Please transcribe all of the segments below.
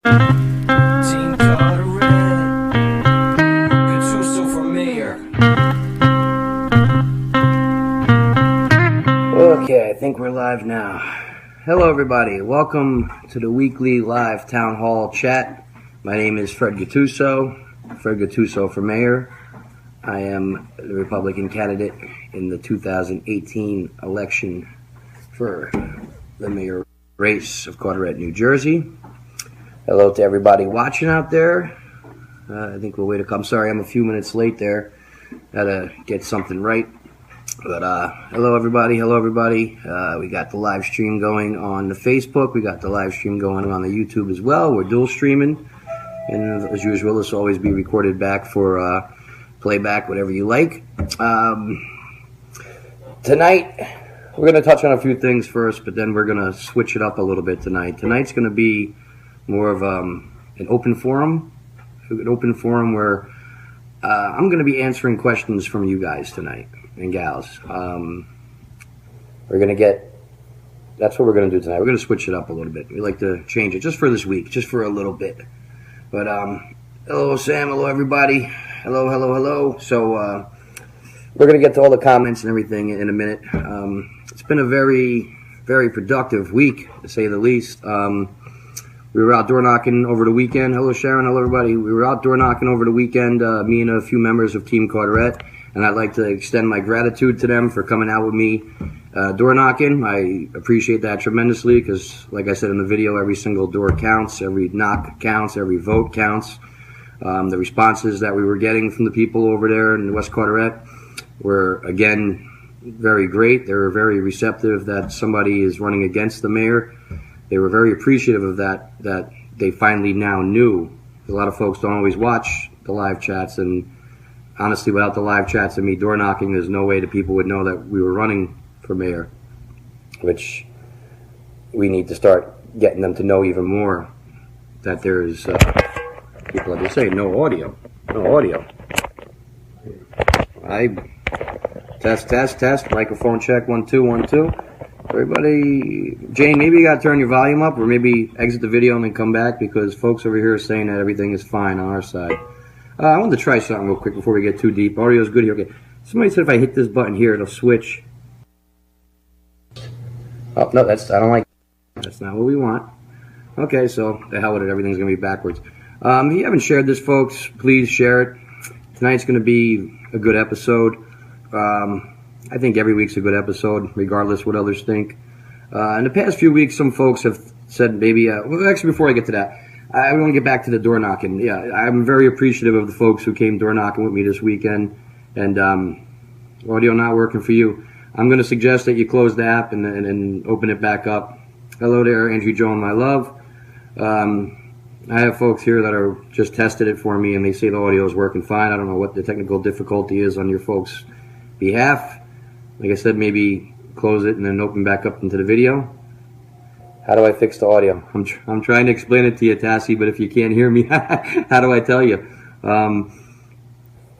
Team Carteret, FredGattusoformayor. Okay, I think we're live now. Hello everybody, welcome to the weekly live town hall chat. My name is FredGattusoformayor. I am the Republican candidate in the 2018 election for the mayor race of Carteret, New Jersey. Hello to everybody watching out there. I think we'll wait I'm sorry I'm a few minutes late there. Gotta get something right. But hello everybody. We got the live stream going on the Facebook. We got the live stream going on the YouTube as well. We're dual streaming. And as usual, this will always be recorded back for playback, whatever you like. Tonight, we're going to touch on a few things first, but then we're going to switch it up a little bit tonight. Tonight's going to be more of an open forum where I'm going to be answering questions from you guys tonight and gals. That's what we're going to do tonight. We're going to switch it up a little bit. We like to change it just for this week, just for a little bit. But hello Sam, hello everybody. Hello. So we're going to get to all the comments and everything in a minute. It's been a very, very productive week, to say the least. We were out door knocking over the weekend. Hello Sharon, hello everybody. We were out door knocking over the weekend, me and a few members of Team Carteret. And I'd like to extend my gratitude to them for coming out with me door knocking. I appreciate that tremendously because, like I said in the video, every single door counts, every knock counts, every vote counts. The responses that we were getting from the people over there in West Carteret were, again, very great. They were very receptive that somebody is running against the mayor. They were very appreciative of that they finally now knew. A lot of folks don't always watch the live chats, and honestly, without the live chats and me door knocking, there's no way that people would know that we were running for mayor, which we need to start getting them to know even more, that there's people like they say, no audio. I test, microphone check, 1 2 1 2. Everybody, Jane, maybe you got to turn your volume up, or maybe exit the video and then come back, because folks over here are saying that everything is fine on our side. I wanted to try something real quick before we get too deep. Audio's good here. Okay. Somebody said if I hit this button here, it'll switch. Oh, no, I don't like that. That's not what we want. Okay, so the hell with it. Everything's going to be backwards. If you haven't shared this, folks, please share it. Tonight's going to be a good episode. I think every week's a good episode, regardless what others think. In the past few weeks, some folks have said maybe, well, actually, before I get to that, I want to get back to the door knocking. Yeah, I'm very appreciative of the folks who came door knocking with me this weekend. And audio not working for you. I'm going to suggest that you close the app and open it back up. Hello there, Andrew Joan, my love. I have folks here that are just tested it for me, and they say the audio is working fine. I don't know what the technical difficulty is on your folks' behalf. Like I said, maybe close it and then open back up into the video. How do I fix the audio? I'm trying to explain it to you, Tassie, but if you can't hear me, how do I tell you?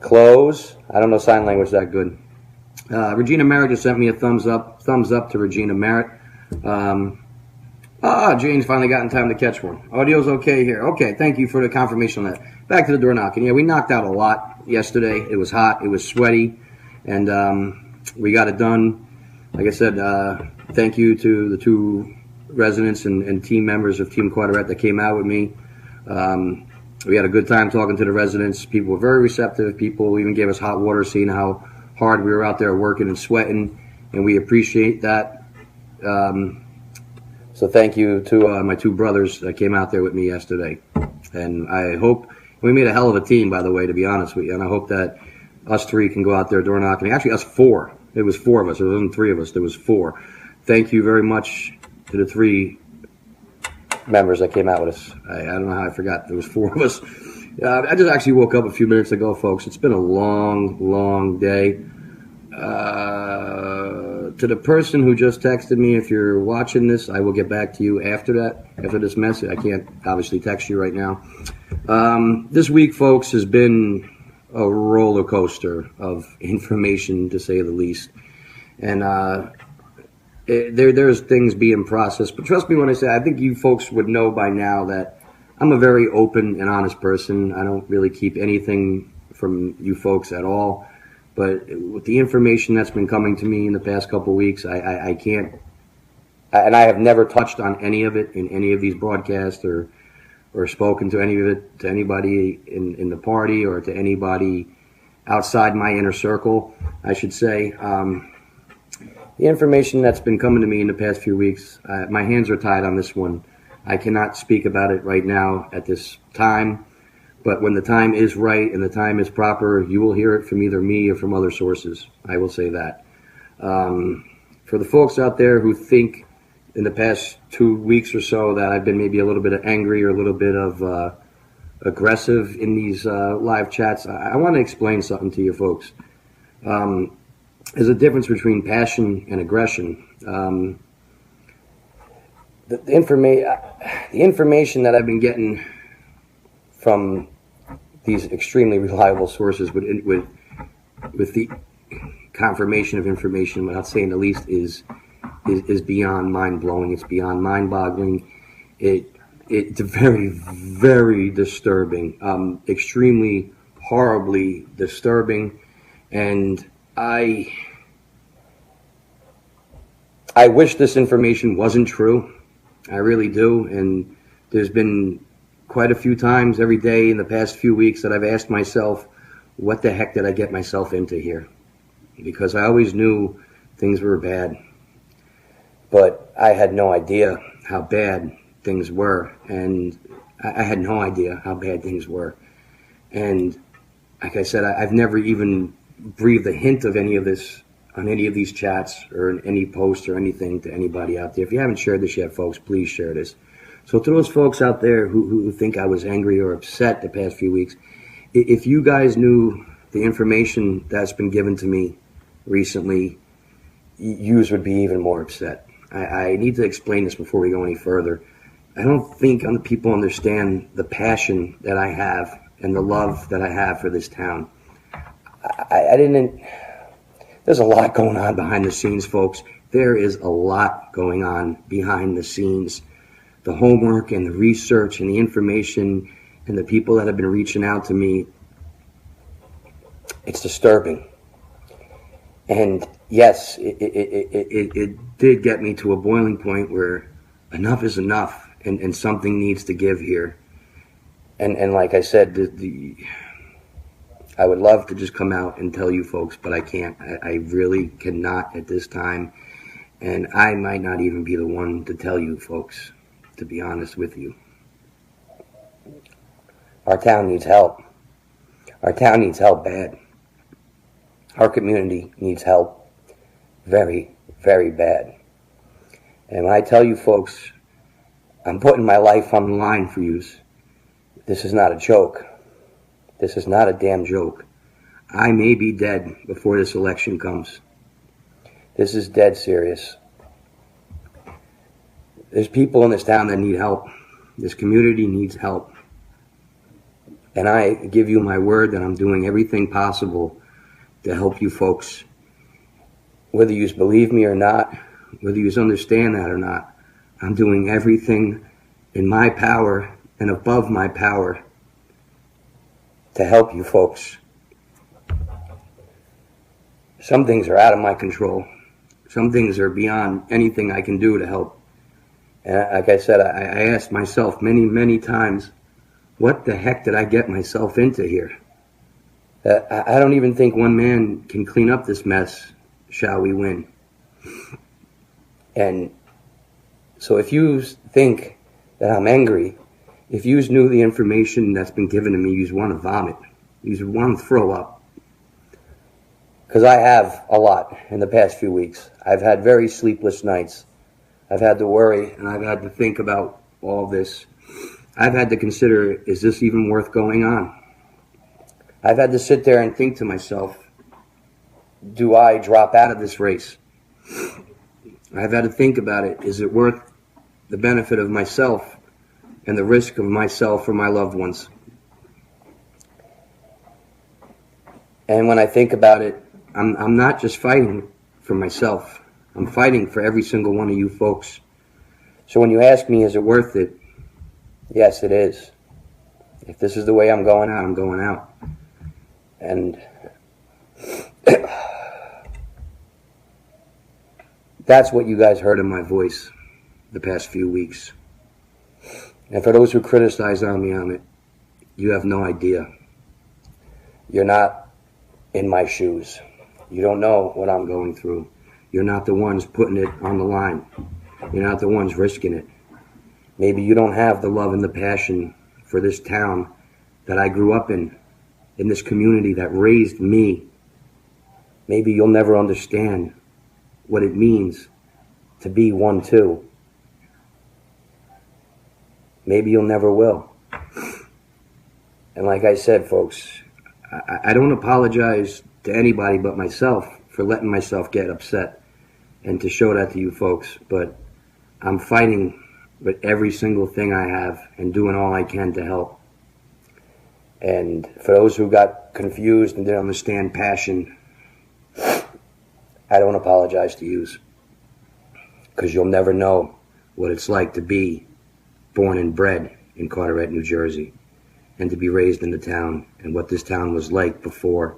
Close. I don't know sign language that good. Regina Merritt just sent me a thumbs up to Regina Merritt. Jane's finally gotten time to catch one. Audio's okay here. Okay, thank you for the confirmation on that. Back to the door knocking. Yeah, we knocked out a lot yesterday. It was hot. It was sweaty. And we got it done. Like I said, thank you to the two residents and team members of Team Carteret that came out with me. We had a good time talking to the residents. People were very receptive. People even gave us hot water, seeing how hard we were out there working and sweating, and we appreciate that. So thank you to my two brothers that came out there with me yesterday. And I hope, we made a hell of a team, by the way, to be honest with you, and I hope that us three can go out there door knocking. Actually, us four. It was four of us. It wasn't three of us. There was four. Thank you very much to the three members that came out with us. I don't know how I forgot. There was four of us. I just actually woke up a few minutes ago, folks. It's been a long day. To the person who just texted me, if you're watching this, I will get back to you after this message. I can't obviously text you right now. This week, folks, has been a roller coaster of information, to say the least. And there's things being processed. But trust me when I say, I think you folks would know by now that I'm a very open and honest person. I don't really keep anything from you folks at all. But with the information that's been coming to me in the past couple of weeks, I can't, and I have never touched on any of it in any of these broadcasts or spoken to any of it to anybody in the party or to anybody outside my inner circle, I should say. The information that's been coming to me in the past few weeks, my hands are tied on this one. I cannot speak about it right now at this time, but when the time is right and the time is proper, you will hear it from either me or from other sources. I will say that. For the folks out there who think in the past 2 weeks or so that I've been maybe a little bit angry or a little bit of aggressive in these live chats, I want to explain something to you folks. There's a difference between passion and aggression. The information that I've been getting from these extremely reliable sources with the confirmation of information, without saying the least, is beyond mind-blowing. It's beyond mind-boggling. It's very, very disturbing, extremely, horribly disturbing, and I wish this information wasn't true. I really do, and there's been quite a few times every day in the past few weeks that I've asked myself, what the heck did I get myself into here? Because I always knew things were bad, but I had no idea how bad things were, and I had no idea how bad things were. And like I said, I've never even breathed a hint of any of this on any of these chats or in any posts or anything to anybody out there. If you haven't shared this yet, folks, please share this. So to those folks out there who think I was angry or upset the past few weeks, if you guys knew the information that's been given to me recently, yous would be even more upset. I need to explain this before we go any further. I don't think people understand the passion that I have and the love that I have for this town. There's a lot going on behind the scenes, folks. There is a lot going on behind the scenes. The homework and the research and the information and the people that have been reaching out to me, it's disturbing. And yes, it did get me to a boiling point where enough is enough and something needs to give here. And like I said, I would love to just come out and tell you folks, but I can't. I really cannot at this time. And I might not even be the one to tell you folks, to be honest with you. Our town needs help. Our town needs help bad. Our community needs help very, very bad. And when I tell you folks, I'm putting my life on the line for yous. This is not a joke. This is not a damn joke. I may be dead before this election comes. This is dead serious. There's people in this town that need help. This community needs help. And I give you my word that I'm doing everything possible to help you folks. Whether you believe me or not, whether you understand that or not, I'm doing everything in my power and above my power to help you folks. Some things are out of my control. Some things are beyond anything I can do to help. And like I said, I asked myself many, many times, what the heck did I get myself into here? I don't even think one man can clean up this mess, shall we win. And so if you think that I'm angry, if you knew the information that's been given to me, you want to vomit. You want to throw up. Because I have a lot in the past few weeks. I've had very sleepless nights. I've had to worry, and I've had to think about all this. I've had to consider, is this even worth going on? I've had to sit there and think to myself, do I drop out of this race? I've had to think about it. Is it worth the benefit of myself and the risk of myself or my loved ones? And when I think about it, I'm not just fighting for myself. I'm fighting for every single one of you folks. So when you ask me, is it worth it? Yes, it is. If this is the way I'm going out, I'm going out. And that's what you guys heard in my voice the past few weeks. And for those who criticize me on it, you have no idea. You're not in my shoes. You don't know what I'm going through. You're not the ones putting it on the line. You're not the ones risking it. Maybe you don't have the love and the passion for this town that I grew up in this community that raised me. Maybe you'll never understand what it means to be one too. Maybe you'll never will. And like I said, folks, I don't apologize to anybody but myself for letting myself get upset and to show that to you folks. But I'm fighting with every single thing I have and doing all I can to help. And for those who got confused and didn't understand passion, I don't apologize to you, because you'll never know what it's like to be born and bred in Carteret, New Jersey, and to be raised in the town and what this town was like before,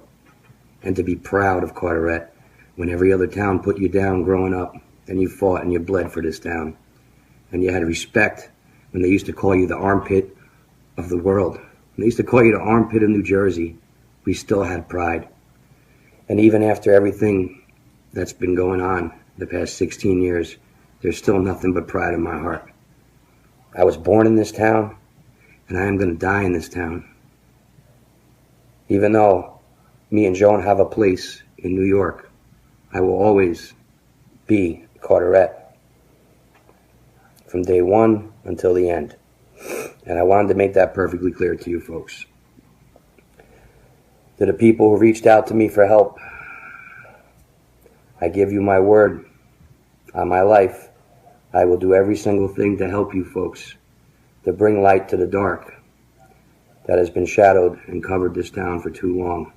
and to be proud of Carteret when every other town put you down growing up and you fought and you bled for this town. And you had respect when they used to call you the armpit of the world. When they used to call you the armpit of New Jersey, we still had pride. And even after everything that's been going on the past 16 years, there's still nothing but pride in my heart. I was born in this town, and I am going to die in this town. Even though me and Joan have a place in New York, I will always be Carteret from day one until the end. And I wanted to make that perfectly clear to you folks. To the people who reached out to me for help, I give you my word on my life. I will do every single thing to help you folks, to bring light to the dark that has been shadowed and covered this town for too long.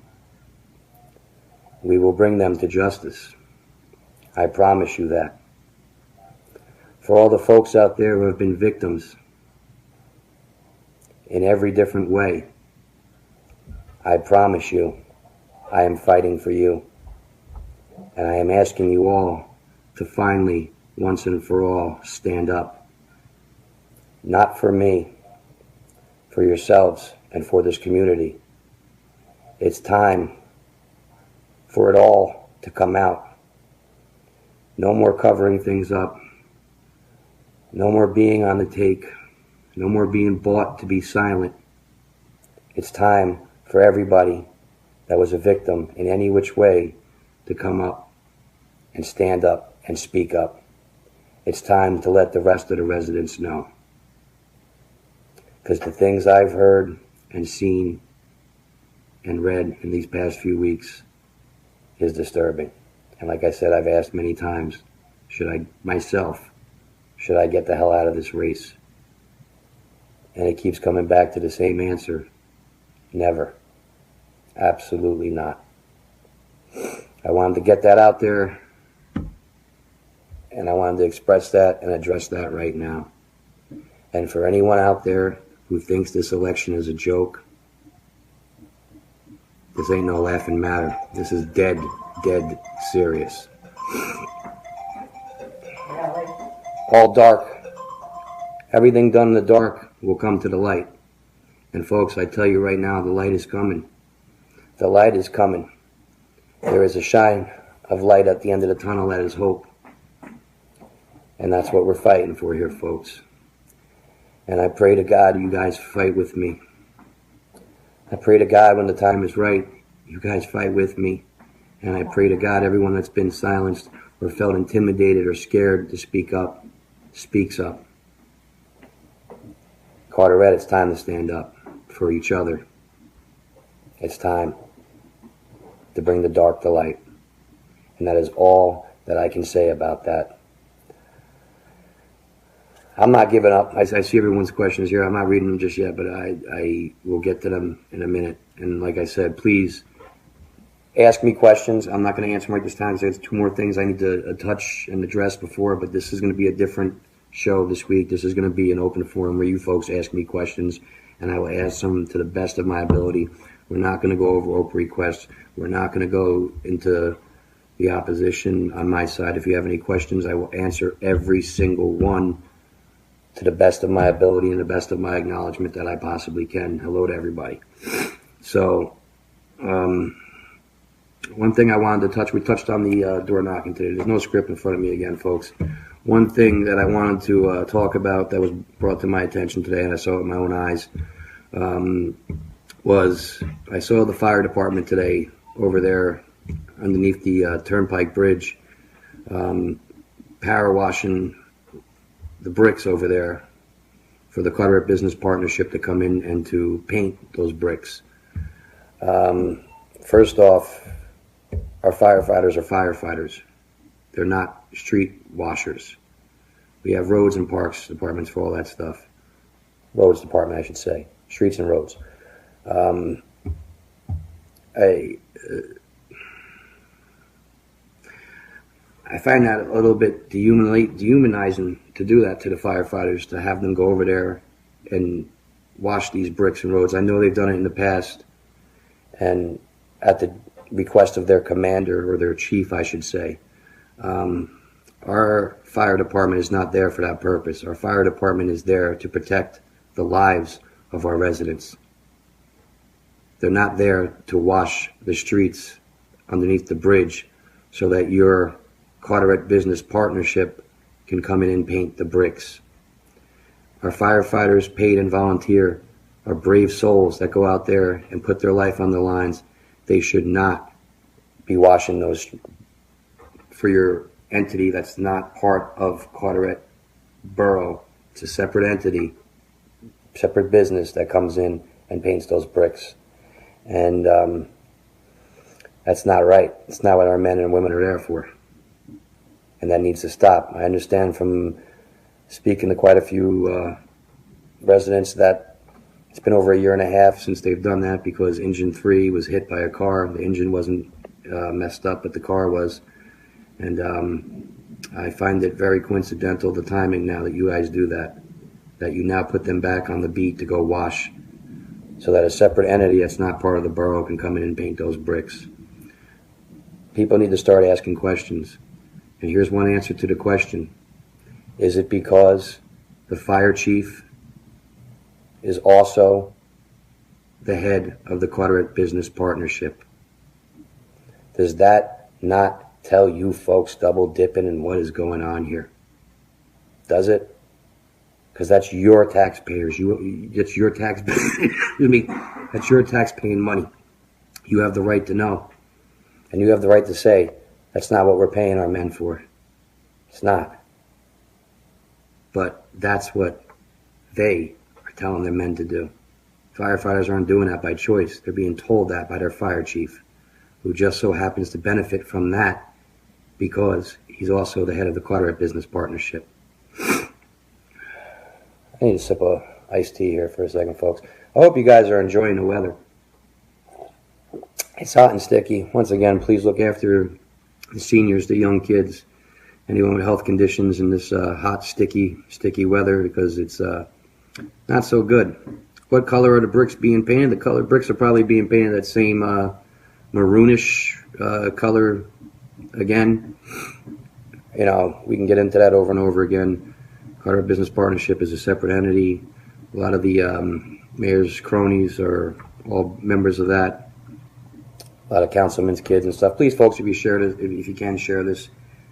We will bring them to justice. I promise you that. For all the folks out there who have been victims in every different way, I promise you, I am fighting for you. And I am asking you all to finally, once and for all, stand up. Not for me, for yourselves and for this community. It's time for it all to come out. No more covering things up. No more being on the take. No more being bought to be silent. It's time for everybody that was a victim in any which way to come up and stand up and speak up. It's time to let the rest of the residents know. Because the things I've heard and seen and read in these past few weeks is disturbing. And like I said, I've asked many times, should I get the hell out of this race? And it keeps coming back to the same answer. Never. Absolutely not. I wanted to get that out there, and I wanted to express that and address that right now. And for anyone out there who thinks this election is a joke, this ain't no laughing matter. This is dead serious. All dark. Everything done in the dark will come to the light. And folks, I tell you right now, the light is coming. The light is coming. There is a shine of light at the end of the tunnel that is hope. And that's what we're fighting for here, folks. And I pray to God you guys fight with me. I pray to God when the time is right, you guys fight with me. And I pray to God everyone that's been silenced or felt intimidated or scared to speak up, speaks up. Carteret, it's time to stand up for each other. It's time to bring the dark to light. And that is all that I can say about that. I'm not giving up. I see everyone's questions here. I'm not reading them just yet, but I will get to them in a minute. And like I said, please ask me questions. I'm not going to answer them right this time because there's two more things I need to touch and address before, but this is going to be a different show this week. This is going to be an open forum where you folks ask me questions and I will answer them to the best of my ability. We're not going to go over open requests. We're not going to go into the opposition on my side. If you have any questions, I will answer every single one to the best of my ability and the best of my acknowledgement that I possibly can. Hello to everybody. So, one thing I wanted to touch, we touched on the door knocking today. There's no script in front of me again, folks. One thing that I wanted to talk about that was brought to my attention today, and I saw it with my own eyes, was I saw the fire department today over there underneath the Turnpike Bridge, power washing the bricks over there for the Carteret Business Partnership to come in and to paint those bricks. First off, our firefighters are firefighters. They're not street washers. We have roads and parks departments for all that stuff. Roads department, I should say. Streets and roads. I find that a little bit dehumanizing to do that to the firefighters, to have them go over there and wash these bricks and roads. I know they've done it in the past, and at the request of their commander, or their chief, I should say. Our fire department is not there for that purpose. Our fire department is there to protect the lives of our residents. They're not there to wash the streets underneath the bridge so that your Carteret Business Partnership can come in and paint the bricks. Our firefighters, paid and volunteer, are brave souls that go out there and put their life on the lines. They should not be washing those for your entity that's not part of Carteret Borough. It's a separate entity, separate business that comes in and paints those bricks. And that's not right. It's not what our men and women are there for. And that needs to stop. I understand from speaking to quite a few residents that it's been over a year and a half since they've done that, because engine 3 was hit by a car. The engine wasn't messed up, but the car was. And I find it very coincidental, the timing now that you guys do that you now put them back on the beat to go wash, so that a separate entity that's not part of the borough can come in and paint those bricks. People need to start asking questions. And here's one answer to the question. Is it because the fire chief is also the head of the Carteret Business Partnership? Does that not tell you folks double dipping in what is going on here? Does it? Because that's your taxpayers. It's your tax. Excuse me. That's your tax-paying money. You have the right to know, and you have the right to say that's not what we're paying our men for. It's not. But that's what they are telling their men to do. Firefighters aren't doing that by choice. They're being told that by their fire chief, who just so happens to benefit from that because he's also the head of the Carteret Business Partnership. I need a sip of iced tea here for a second, folks. I hope you guys are enjoying the weather. It's hot and sticky. Once again, please look after the seniors, the young kids, anyone with health conditions in this hot, sticky weather, because it's not so good. What color are the bricks being painted? The color bricks are probably being painted that same maroonish color again. You know, we can get into that over and over again. Carteret Business Partnership is a separate entity. A lot of the mayor's cronies are all members of that. A lot of councilmen's kids and stuff. Please, folks, if you share this, if you can share this,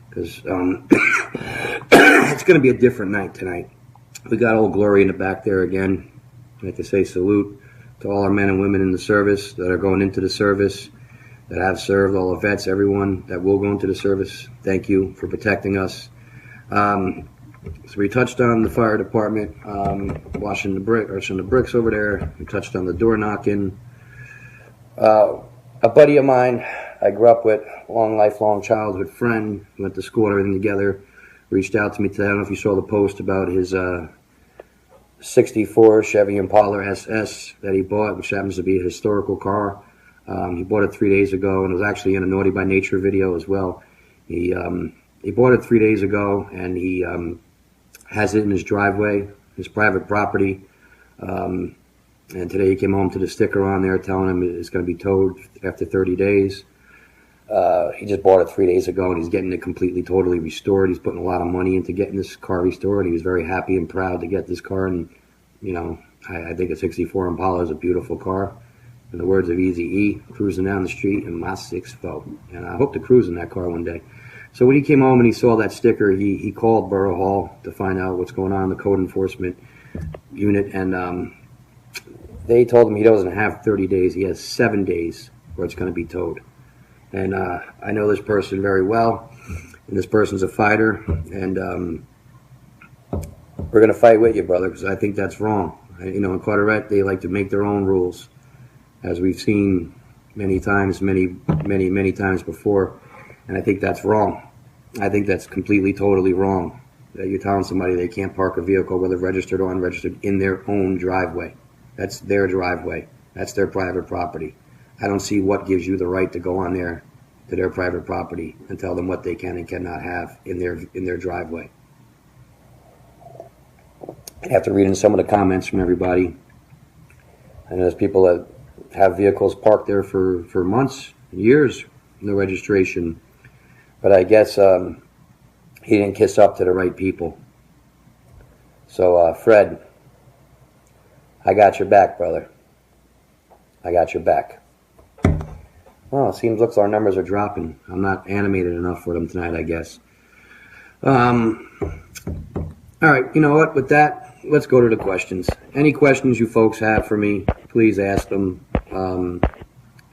because it's going to be a different night tonight. We got Old Glory in the back there again. I'd like to say salute to all our men and women in the service that are going into the service, that have served, all the vets, everyone that will go into the service. Thank you for protecting us. So we touched on the fire department washing the bricks over there. We touched on the door knocking. A buddy of mine I grew up with, lifelong childhood friend, went to school and everything together, reached out to me today. I don't know if you saw the post about his 64 Chevy Impala SS that he bought, which happens to be a historical car. He bought it 3 days ago, and it was actually in a Naughty by Nature video as well. He bought it 3 days ago, and he has it in his driveway, his private property. And today he came home to the sticker on there telling him it's going to be towed after 30 days. He just bought it 3 days ago, and he's getting it completely, totally restored. He's putting a lot of money into getting this car restored. He was very happy and proud to get this car, and, I think a 64 Impala is a beautiful car. In the words of Eazy-E, cruising down the street in my 6'4", and I hope to cruise in that car one day. So when he came home and he saw that sticker, he called Borough Hall to find out what's going on in the code enforcement unit, and they told him he doesn't have 30 days. He has 7 days where it's going to be towed. And I know this person very well, and this person's a fighter, and we're going to fight with you, brother, because I think that's wrong. In Carteret, they like to make their own rules, as we've seen many times, many times before, and I think that's wrong. I think that's completely, totally wrong, that you're telling somebody they can't park a vehicle, whether registered or unregistered, in their own driveway. That's their driveway. That's their private property. I don't see what gives you the right to go on there to their private property and tell them what they can and cannot have in their driveway. After reading some of the comments from everybody, and there's people that have vehicles parked there for months, years, no registration. But I guess he didn't kiss up to the right people. So, Fred, I got your back, brother. I got your back. Well, it looks our numbers are dropping. I'm not animated enough for them tonight, I guess. All right, you know what? With that, let's go to the questions. Any questions you folks have for me, please ask them.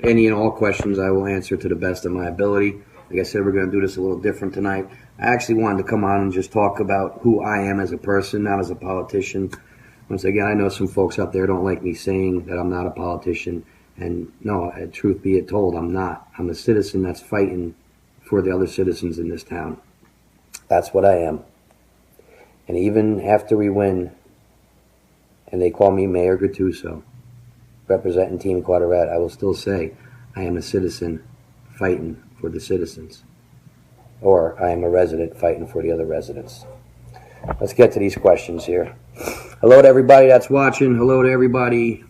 Any and all questions I will answer to the best of my ability. Like I said, we're going to do this a little different tonight. I actually wanted to come on and just talk about who I am as a person, not as a politician. Once again, I know some folks out there don't like me saying that I'm not a politician. And no, truth be told, I'm not. I'm a citizen that's fighting for the other citizens in this town. That's what I am. And even after we win, and they call me Mayor Gattuso, representing Team Carteret, I will still say I am a citizen fighting for the citizens. Or I am a resident fighting for the other residents. Let's get to these questions here. Hello to everybody that's watching. Hello to everybody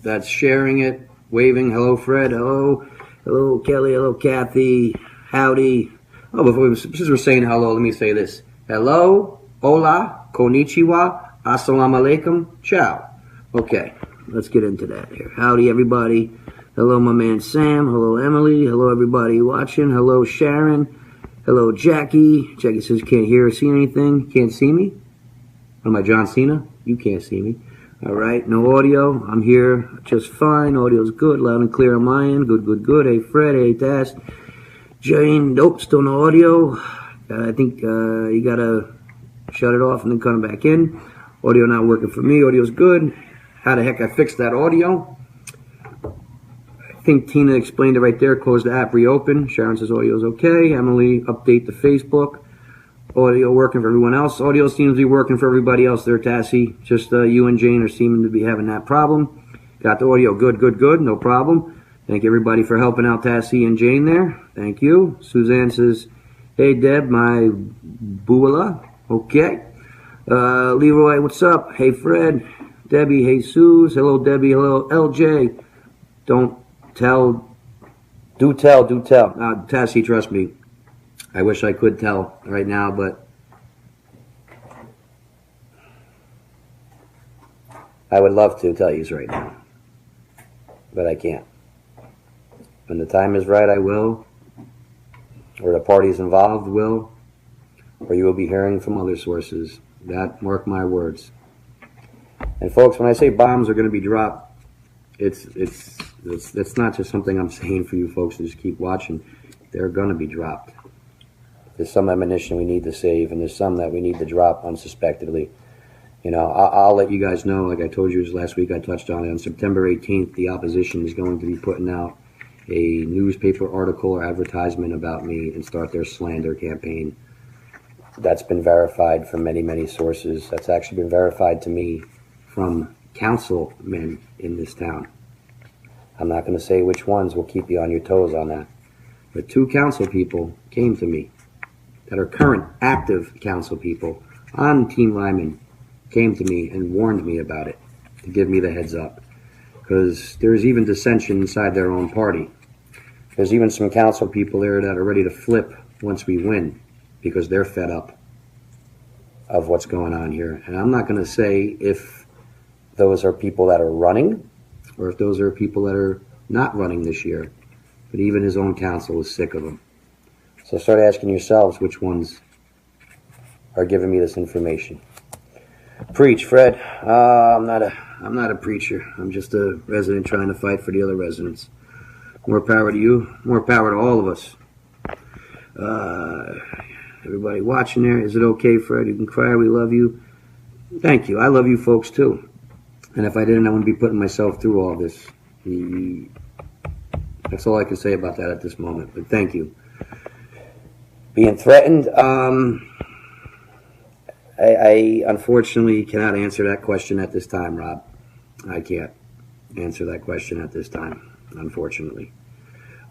that's sharing it, waving. Hello, Fred. Hello. Hello, Kelly. Hello, Kathy. Howdy. Oh, since we're saying hello, let me say this. Hello, hola, konnichiwa, assalamu alaikum, ciao. Okay, let's get into that here. Howdy, everybody. Hello, my man Sam. Hello, Emily. Hello, everybody watching. Hello, Sharon. Hello, Jackie. Jackie says, can't hear or see anything. Can't see me? Am I John Cena? You can't see me. All right, no audio. I'm here just fine. Audio's good, loud and clear on my end. Good. Hey, Fred. Hey, Tess. Jane. Nope, still no audio. I think you got to shut it off and then come back in. Audio not working for me. Audio's good. How the heck I fixed that audio? I think Tina explained it right there. Close the app, reopen. Sharon says audio's okay. Emily, update the Facebook. Audio working for everyone else. Audio seems to be working for everybody else there, Tassie. Just you and Jane are seeming to be having that problem. Got the audio good. No problem. Thank everybody for helping out Tassie and Jane there. Thank you. Suzanne says, hey, Deb, my boola. Okay. Leroy, what's up? Hey, Fred. Debbie, hey, Suze. Hello, Debbie. Hello, LJ. Don't tell. Do tell. Tassie, trust me. I wish I could tell right now, but I would love to tell you right now, but I can't. When the time is right, I will, or the parties involved will, or you will be hearing from other sources. That, mark my words. And folks, when I say bombs are going to be dropped, it's not just something I'm saying for you folks to just keep watching. They're going to be dropped. There's some ammunition we need to save, and there's some that we need to drop unsuspectedly. I'll let you guys know, like I told you last week, I touched on it. On September 18th, the opposition is going to be putting out a newspaper article or advertisement about me and start their slander campaign. That's been verified from many, many sources. That's actually been verified to me from councilmen in this town. I'm not going to say which ones. Will keep you on your toes on that. But 2 council people came to me that are current active council people on Team Lyman, came to me and warned me about it to give me the heads up. because there's even dissension inside their own party. There's even some council people there that are ready to flip once we win because they're fed up of what's going on here. And I'm not going to say if those are people that are running or if those are people that are not running this year, but even his own council is sick of him. So start asking yourselves which ones are giving me this information. Preach, Fred. I'm not a preacher. I'm just a resident trying to fight for the other residents. More power to you. More power to all of us. Everybody watching there, is it okay, Fred? You can cry. We love you. Thank you. I love you folks too. And if I didn't, I wouldn't be putting myself through all this. That's all I can say about that at this moment. But thank you. Being threatened, I unfortunately cannot answer that question at this time, Rob. I can't answer that question at this time, unfortunately.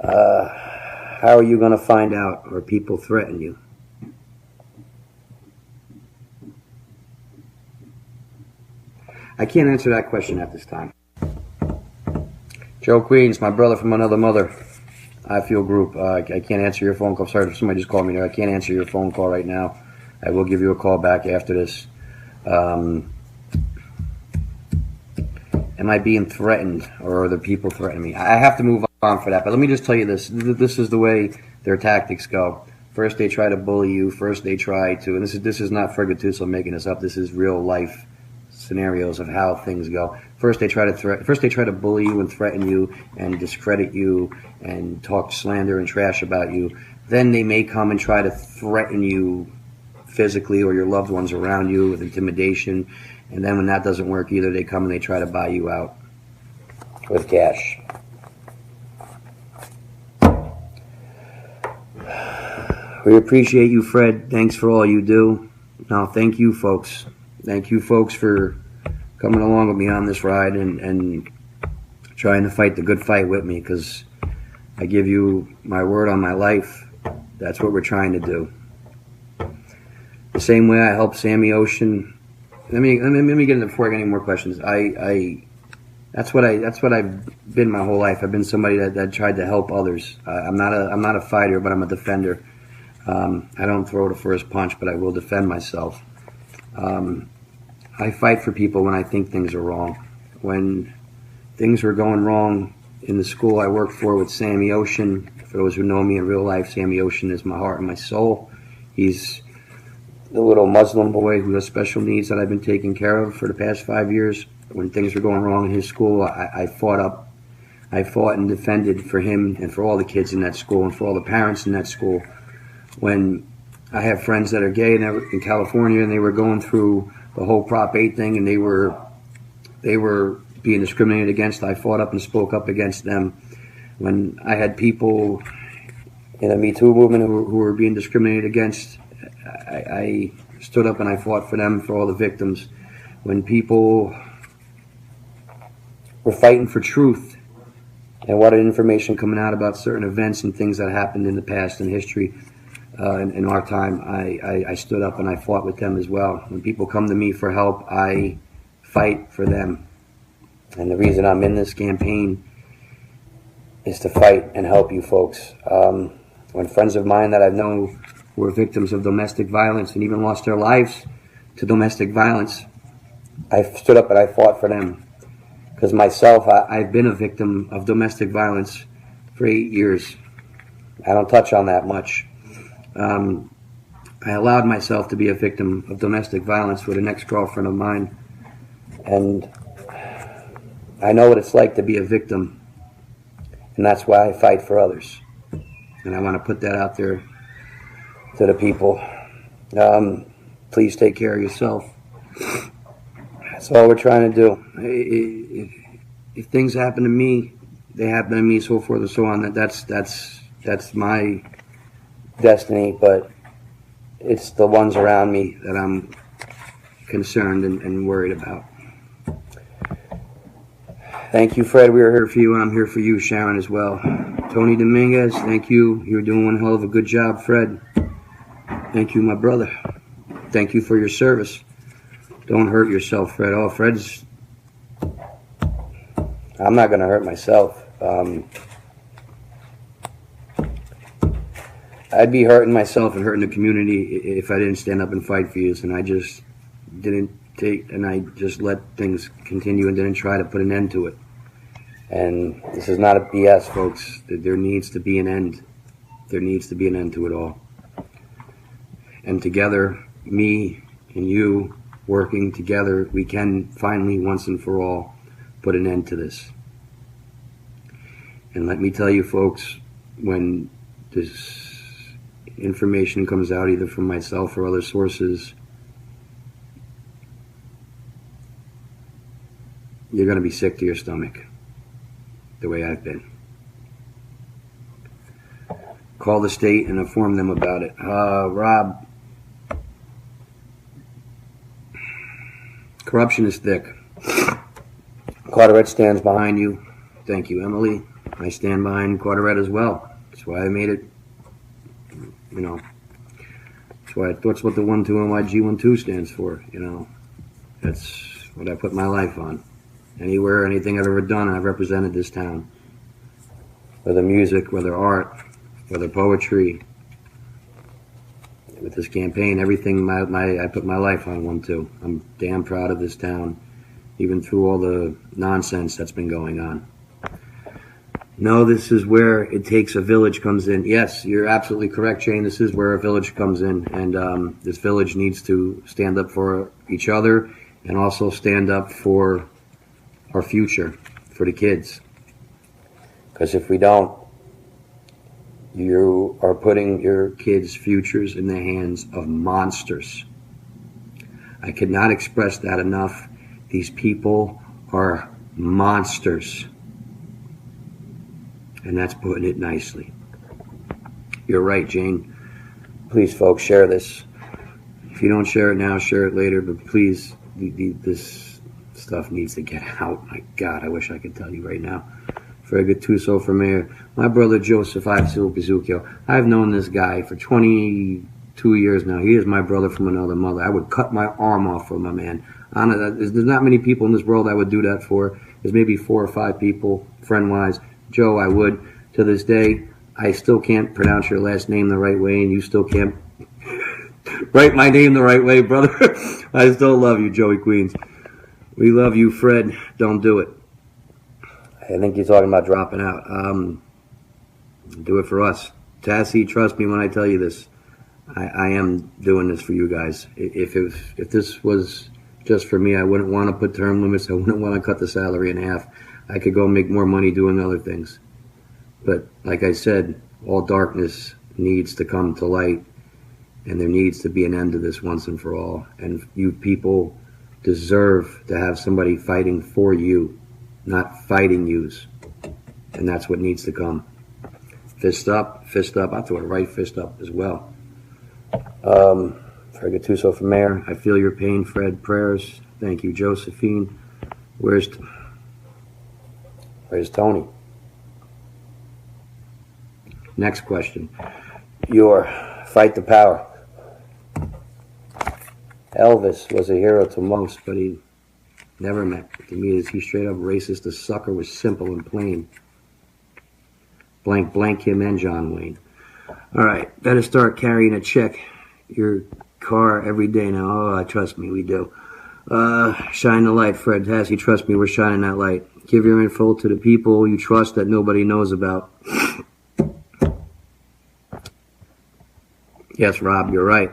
How are you going to find out, or people threaten you? I can't answer that question at this time. Joe Queens, my brother from another mother. I feel group. I can't answer your phone call. Sorry if somebody just called me there. I can't answer your phone call right now. I will give you a call back after this. Am I being threatened, or are the people threatening me? I have to move on for that. But let me just tell you this. This is the way their tactics go. First they try to bully you. First they try to, and this is not FredGattuso making this up. This is real life scenarios of how things go. First they try to bully you and threaten you and discredit you and talk slander and trash about you. Then they may come and try to threaten you physically or your loved ones around you with intimidation. And then when that doesn't work either, they come and they try to buy you out with cash. We appreciate you, Fred. Thanks for all you do. Now, thank you, folks. Thank you, folks, for coming along with me on this ride and trying to fight the good fight with me, because I give you my word on my life. That's what we're trying to do. The same way I helped Sammy Ocean. Let me get into before I get any more questions. That's what I've been my whole life. I've been somebody that tried to help others. I'm not a fighter, but I'm a defender. I don't throw the first punch, but I will defend myself. I fight for people when I think things are wrong. When things were going wrong in the school I worked for with Sammy Ocean, for those who know me in real life, Sammy Ocean is my heart and my soul. He's the little Muslim boy who has special needs that I've been taking care of for the past 5 years. When things were going wrong in his school, I fought and defended for him and for all the kids in that school and for all the parents in that school. When I have friends that are gay and they were in California and they were going through the whole Prop 8 thing and they were being discriminated against, I fought up and spoke up against them. When I had people in the Me Too movement who were being discriminated against, I stood up and I fought for them, for all the victims. When people were fighting for truth and wanted information coming out about certain events and things that happened in the past in history, in our time, I stood up and I fought with them as well. When people come to me for help, I fight for them. And the reason I'm in this campaign is to fight and help you folks. When friends of mine that I've known were victims of domestic violence and even lost their lives to domestic violence, I stood up and I fought for them. Because myself, I've been a victim of domestic violence for 8 years. I don't touch on that much. I allowed myself to be a victim of domestic violence with an ex-girlfriend of mine. And I know what it's like to be a victim. And that's why I fight for others. And I want to put that out there to the people. Please take care of yourself. That's all we're trying to do. If things happen to me, they happen to me, so forth and so on. That's my destiny, but it's the ones around me that I'm concerned and worried about. Thank you, Fred. We are here for you, and I'm here for you, Sharon, as well. Tony Dominguez, thank you. You're doing one hell of a good job, Fred. Thank you, my brother. Thank you for your service. Don't hurt yourself, Fred. Oh, Fred's... I'm not going to hurt myself. I'd be hurting myself and hurting the community if I didn't stand up and fight for you, and I just didn't I just let things continue and didn't try to put an end to it. And this is not a BS, folks. There needs to be an end. There needs to be an end to it all. And together, me and you, working together, we can finally, once and for all, put an end to this. And let me tell you, folks, when this information comes out either from myself or other sources, you're going to be sick to your stomach, the way I've been. Call the state and inform them about it. Rob, corruption is thick. Carteret stands behind you. Thank you, Emily. I stand behind Carteret as well. That's why I made it, that's what the 1-2 NYG-12 stands for, That's what I put my life on. Anywhere, anything I've ever done, I've represented this town. Whether music, whether art, whether poetry. With this campaign, everything I put my life on 1-2. I'm damn proud of this town, even through all the nonsense that's been going on. No, this is where it takes a village comes in. Yes, you're absolutely correct, Jane. This is where a village comes in, and this village needs to stand up for each other and also stand up for our future, for the kids. Because if we don't, you are putting your kids' futures in the hands of monsters. I could not express that enough. These people are monsters. And that's putting it nicely. You're right, Jane. Please, folks, share this. If you don't share it now, share it later. But please, this stuff needs to get out. My God, I wish I could tell you right now. FredGattusoformayor. My brother Joseph Ivesuo. I've known this guy for 22 years now. He is my brother from another mother. I would cut my arm off for my man. There's not many people in this world I would do that for. There's maybe 4 or 5 people, friend-wise. Joe, I would. To this day, I still can't pronounce your last name the right way, and you still can't write my name the right way, brother. I still love you, Joey Queens. We love you, Fred. Don't do it. I think you're talking about dropping out. Do it for us. Tassie, trust me when I tell you this. I am doing this for you guys. If this was just for me, I wouldn't want to put term limits. I wouldn't want to cut the salary in half. I could go make more money doing other things. But like I said, all darkness needs to come to light, and there needs to be an end to this once and for all. And you people deserve to have somebody fighting for you, not fighting yous. And that's what needs to come. Fist up, fist up. I'll throw a right fist up as well. FredGattusoformayor, I feel your pain, Fred. Prayers. Thank you, Josephine. Where's Tony? Next question. Your fight the power. Elvis was a hero to most, but he never met. To me, is he straight up racist? The sucker was simple and plain. Blank, blank him and John Wayne. All right, better start carrying a check. Your car every day now. Oh, trust me, we do. Shine the light, Fred Tassie. Trust me, we're shining that light. Give your info to the people you trust that nobody knows about. Yes, Rob, you're right.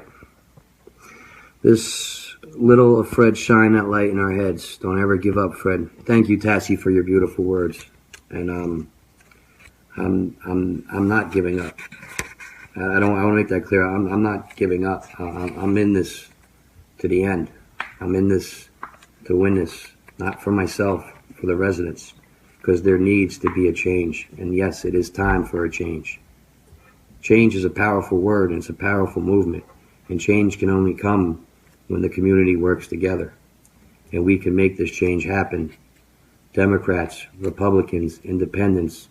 This little of Fred shine that light in our heads. Don't ever give up, Fred. Thank you, Tassie, for your beautiful words. And I'm not giving up. I want to make that clear. I'm not giving up. I'm in this to the end. I'm in this to win this, not for myself, for the residents, because there needs to be a change. And yes, it is time for a change. Change is a powerful word, and it's a powerful movement. And change can only come when the community works together. And we can make this change happen. Democrats, Republicans, independents,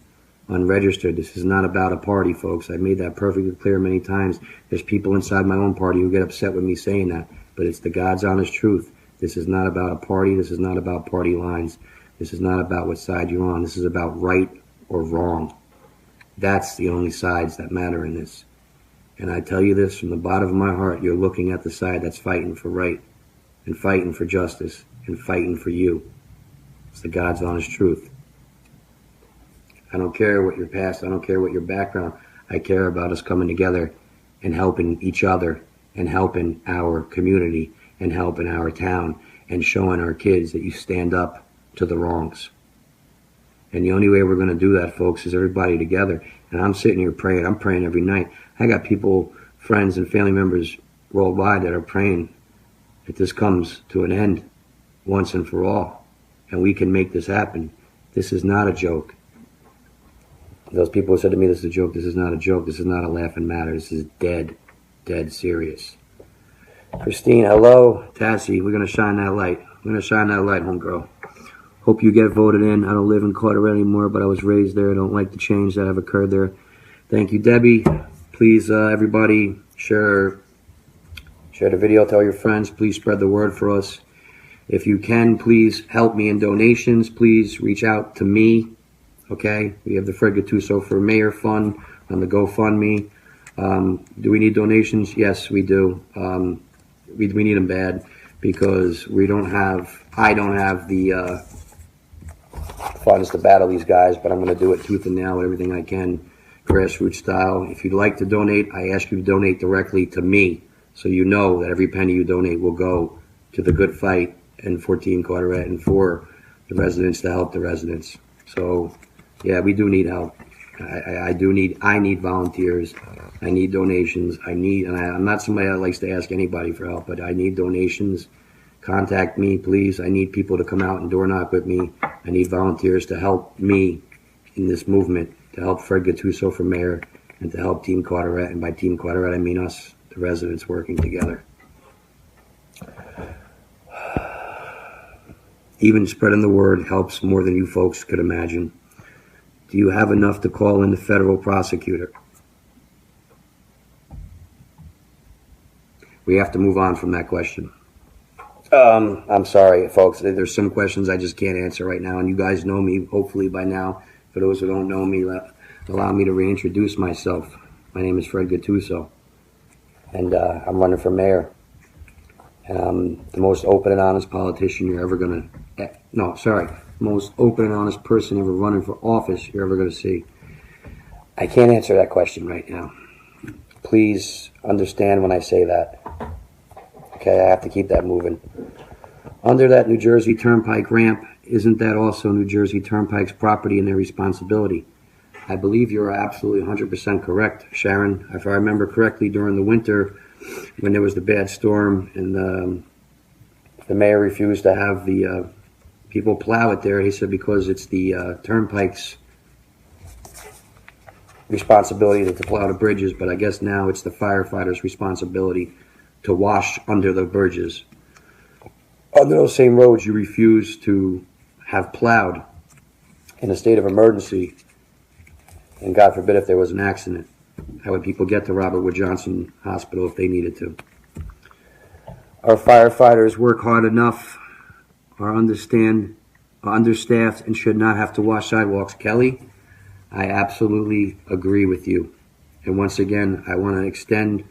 unregistered. This is not about a party, folks. I've made that perfectly clear many times. There's people inside my own party who get upset with me saying that, but it's the God's honest truth. This is not about a party. This is not about party lines. This is not about what side you're on. This is about right or wrong. That's the only sides that matter in this. And I tell you this from the bottom of my heart, you're looking at the side that's fighting for right and fighting for justice and fighting for you. It's the God's honest truth. I don't care what your past, I don't care what your background. I care about us coming together and helping each other and helping our community and helping our town and showing our kids that you stand up to the wrongs. And the only way we're going to do that, folks, is everybody together. And I'm sitting here praying. I'm praying every night. I got people, friends and family members worldwide that are praying that this comes to an end once and for all. And we can make this happen. This is not a joke. Those people who said to me, this is a joke. This is not a joke. This is not a laughing matter. This is dead serious. Christine, hello. Tassie, we're going to shine that light. We're going to shine that light, homegirl. Hope you get voted in. I don't live in Carteret anymore, but I was raised there. I don't like the change that have occurred there. Thank you, Debbie. Please, everybody, share the video. Tell your friends. Please spread the word for us. If you can, please help me in donations. Please reach out to me. Okay? We have the FredGattusoformayor Fund on the GoFundMe. Do we need donations? Yes, we do. We need them bad because I don't have the funds to battle these guys, but I'm going to do it tooth and nail with everything I can, grassroots style. If you'd like to donate, I ask you to donate directly to me so you know that every penny you donate will go to the good fight in 14 Carteret and for the residents to help the residents. So, yeah, we do need help. I need volunteers. I need donations. I'm not somebody that likes to ask anybody for help, but I need donations. Contact me, please. I need people to come out and door knock with me. I need volunteers to help me in this movement, to help Fred Gattuso for mayor, and to help Team Carteret. And by Team Carteret, I mean us, the residents, working together. Even spreading the word helps more than you folks could imagine. Do you have enough to call in the federal prosecutor? We have to move on from that question. I'm sorry, folks. There's some questions I just can't answer right now, and you guys know me, hopefully, by now. For those who don't know me, allow me to reintroduce myself. My name is Fred Gattuso, and I'm running for mayor. And I'm the most open and honest politician you're ever going to... most open and honest person ever running for office you're ever going to see. I can't answer that question right now. Please understand when I say that. Okay, I have to keep that moving. Under that New Jersey Turnpike ramp, isn't that also New Jersey Turnpike's property and their responsibility? I believe you're absolutely 100% correct, Sharon. If I remember correctly, during the winter, when there was the bad storm and the mayor refused to have the people plow it there, he said because it's the Turnpike's responsibility to plow the bridges, but I guess now it's the firefighters' responsibility to wash under the bridges. Under those same roads you refuse to have plowed in a state of emergency, and God forbid if there was an accident. How would people get to Robert Wood Johnson Hospital if they needed to? Our firefighters work hard enough, are understaffed, and should not have to wash sidewalks. Kelly, I absolutely agree with you. And once again, I want to extend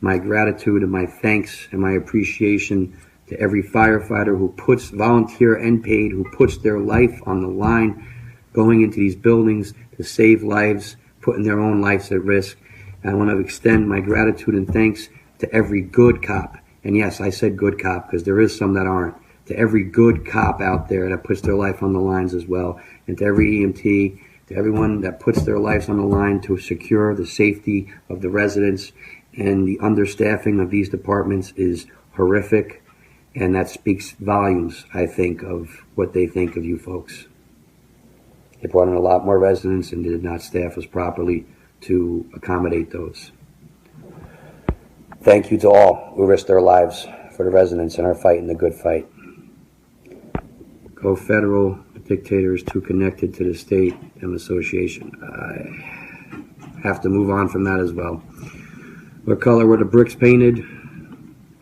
my gratitude and my thanks and my appreciation to every firefighter who puts, volunteer and paid, who puts their life on the line, going into these buildings to save lives, putting their own lives at risk. And I want to extend my gratitude and thanks to every good cop. And yes, I said good cop because there is some that aren't. To every good cop out there that puts their life on the lines as well. And to every EMT, to everyone that puts their lives on the line to secure the safety of the residents. And the understaffing of these departments is horrific. And that speaks volumes, I think, of what they think of you folks. They brought in a lot more residents and did not staff us properly to accommodate those. Thank you to all who risked their lives for the residents and are fighting the good fight. Go federal. The dictator is too connected to the state and association. I have to move on from that as well. What color were the bricks painted?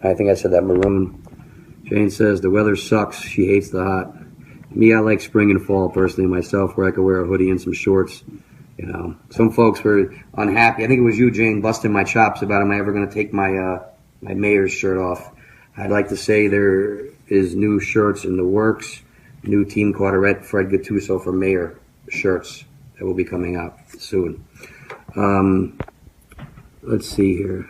I think I said that maroon. Jane says the weather sucks. She hates the hot. Me, I like spring and fall personally myself, where I could wear a hoodie and some shorts. You know, some folks were unhappy. I think it was you, Jane, busting my chops about am I ever going to take my my mayor's shirt off. I'd like to say there is new shirts in the works, new Team Carteret FredGattusoformayor shirts that will be coming out soon. Let's see here.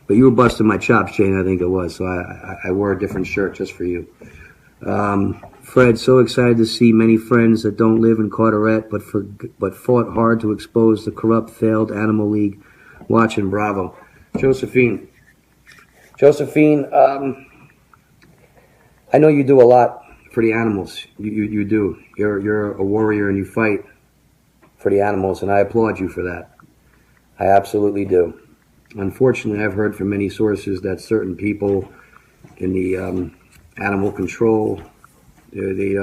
But you were busting my chops, Jane, I think it was, so I wore a different shirt just for you. Fred, so excited to see many friends that don't live in Carteret but fought hard to expose the corrupt, failed Animal League. Watching, bravo. Josephine, I know you do a lot for the animals. You do. You're a warrior and you fight for the animals, and I applaud you for that. I absolutely do. Unfortunately, I've heard from many sources that certain people in the animal control, they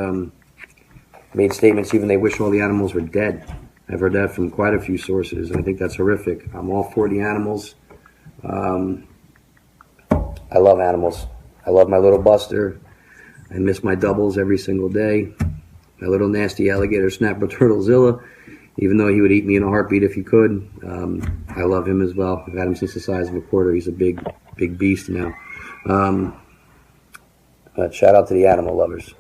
made statements even they wish all the animals were dead. I've heard that from quite a few sources, and I think that's horrific. I'm all for the animals. I love animals. I love my little Buster. I miss my doubles every single day. My little nasty alligator snapper turtlezilla, even though he would eat me in a heartbeat if he could. I love him as well. I've had him since the size of a quarter. He's a big beast now. But shout out to the animal lovers.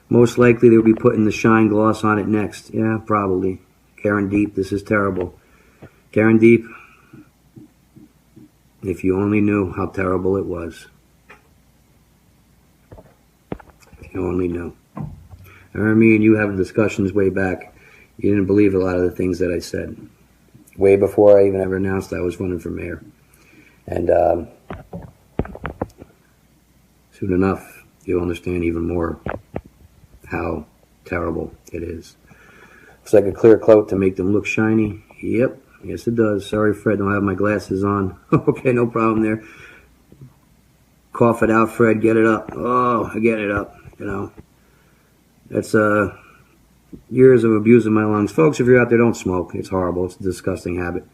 Most likely they'll be putting the shine gloss on it next. Yeah, probably. Karen Deep, this is terrible. Karen Deep, if you only knew how terrible it was. If you only knew. I remember me and you having discussions way back. You didn't believe a lot of the things that I said. Way before I even ever announced I was running for mayor. And soon enough, you'll understand even more how terrible it is. It's like a clear coat to make them look shiny. Yep, yes it does. Sorry, Fred, don't have my glasses on. Okay, no problem there. Cough it out, Fred, get it up. Oh, I get it up, you know. That's years of abusing my lungs. Folks, if you're out there, don't smoke. It's horrible. It's a disgusting habit.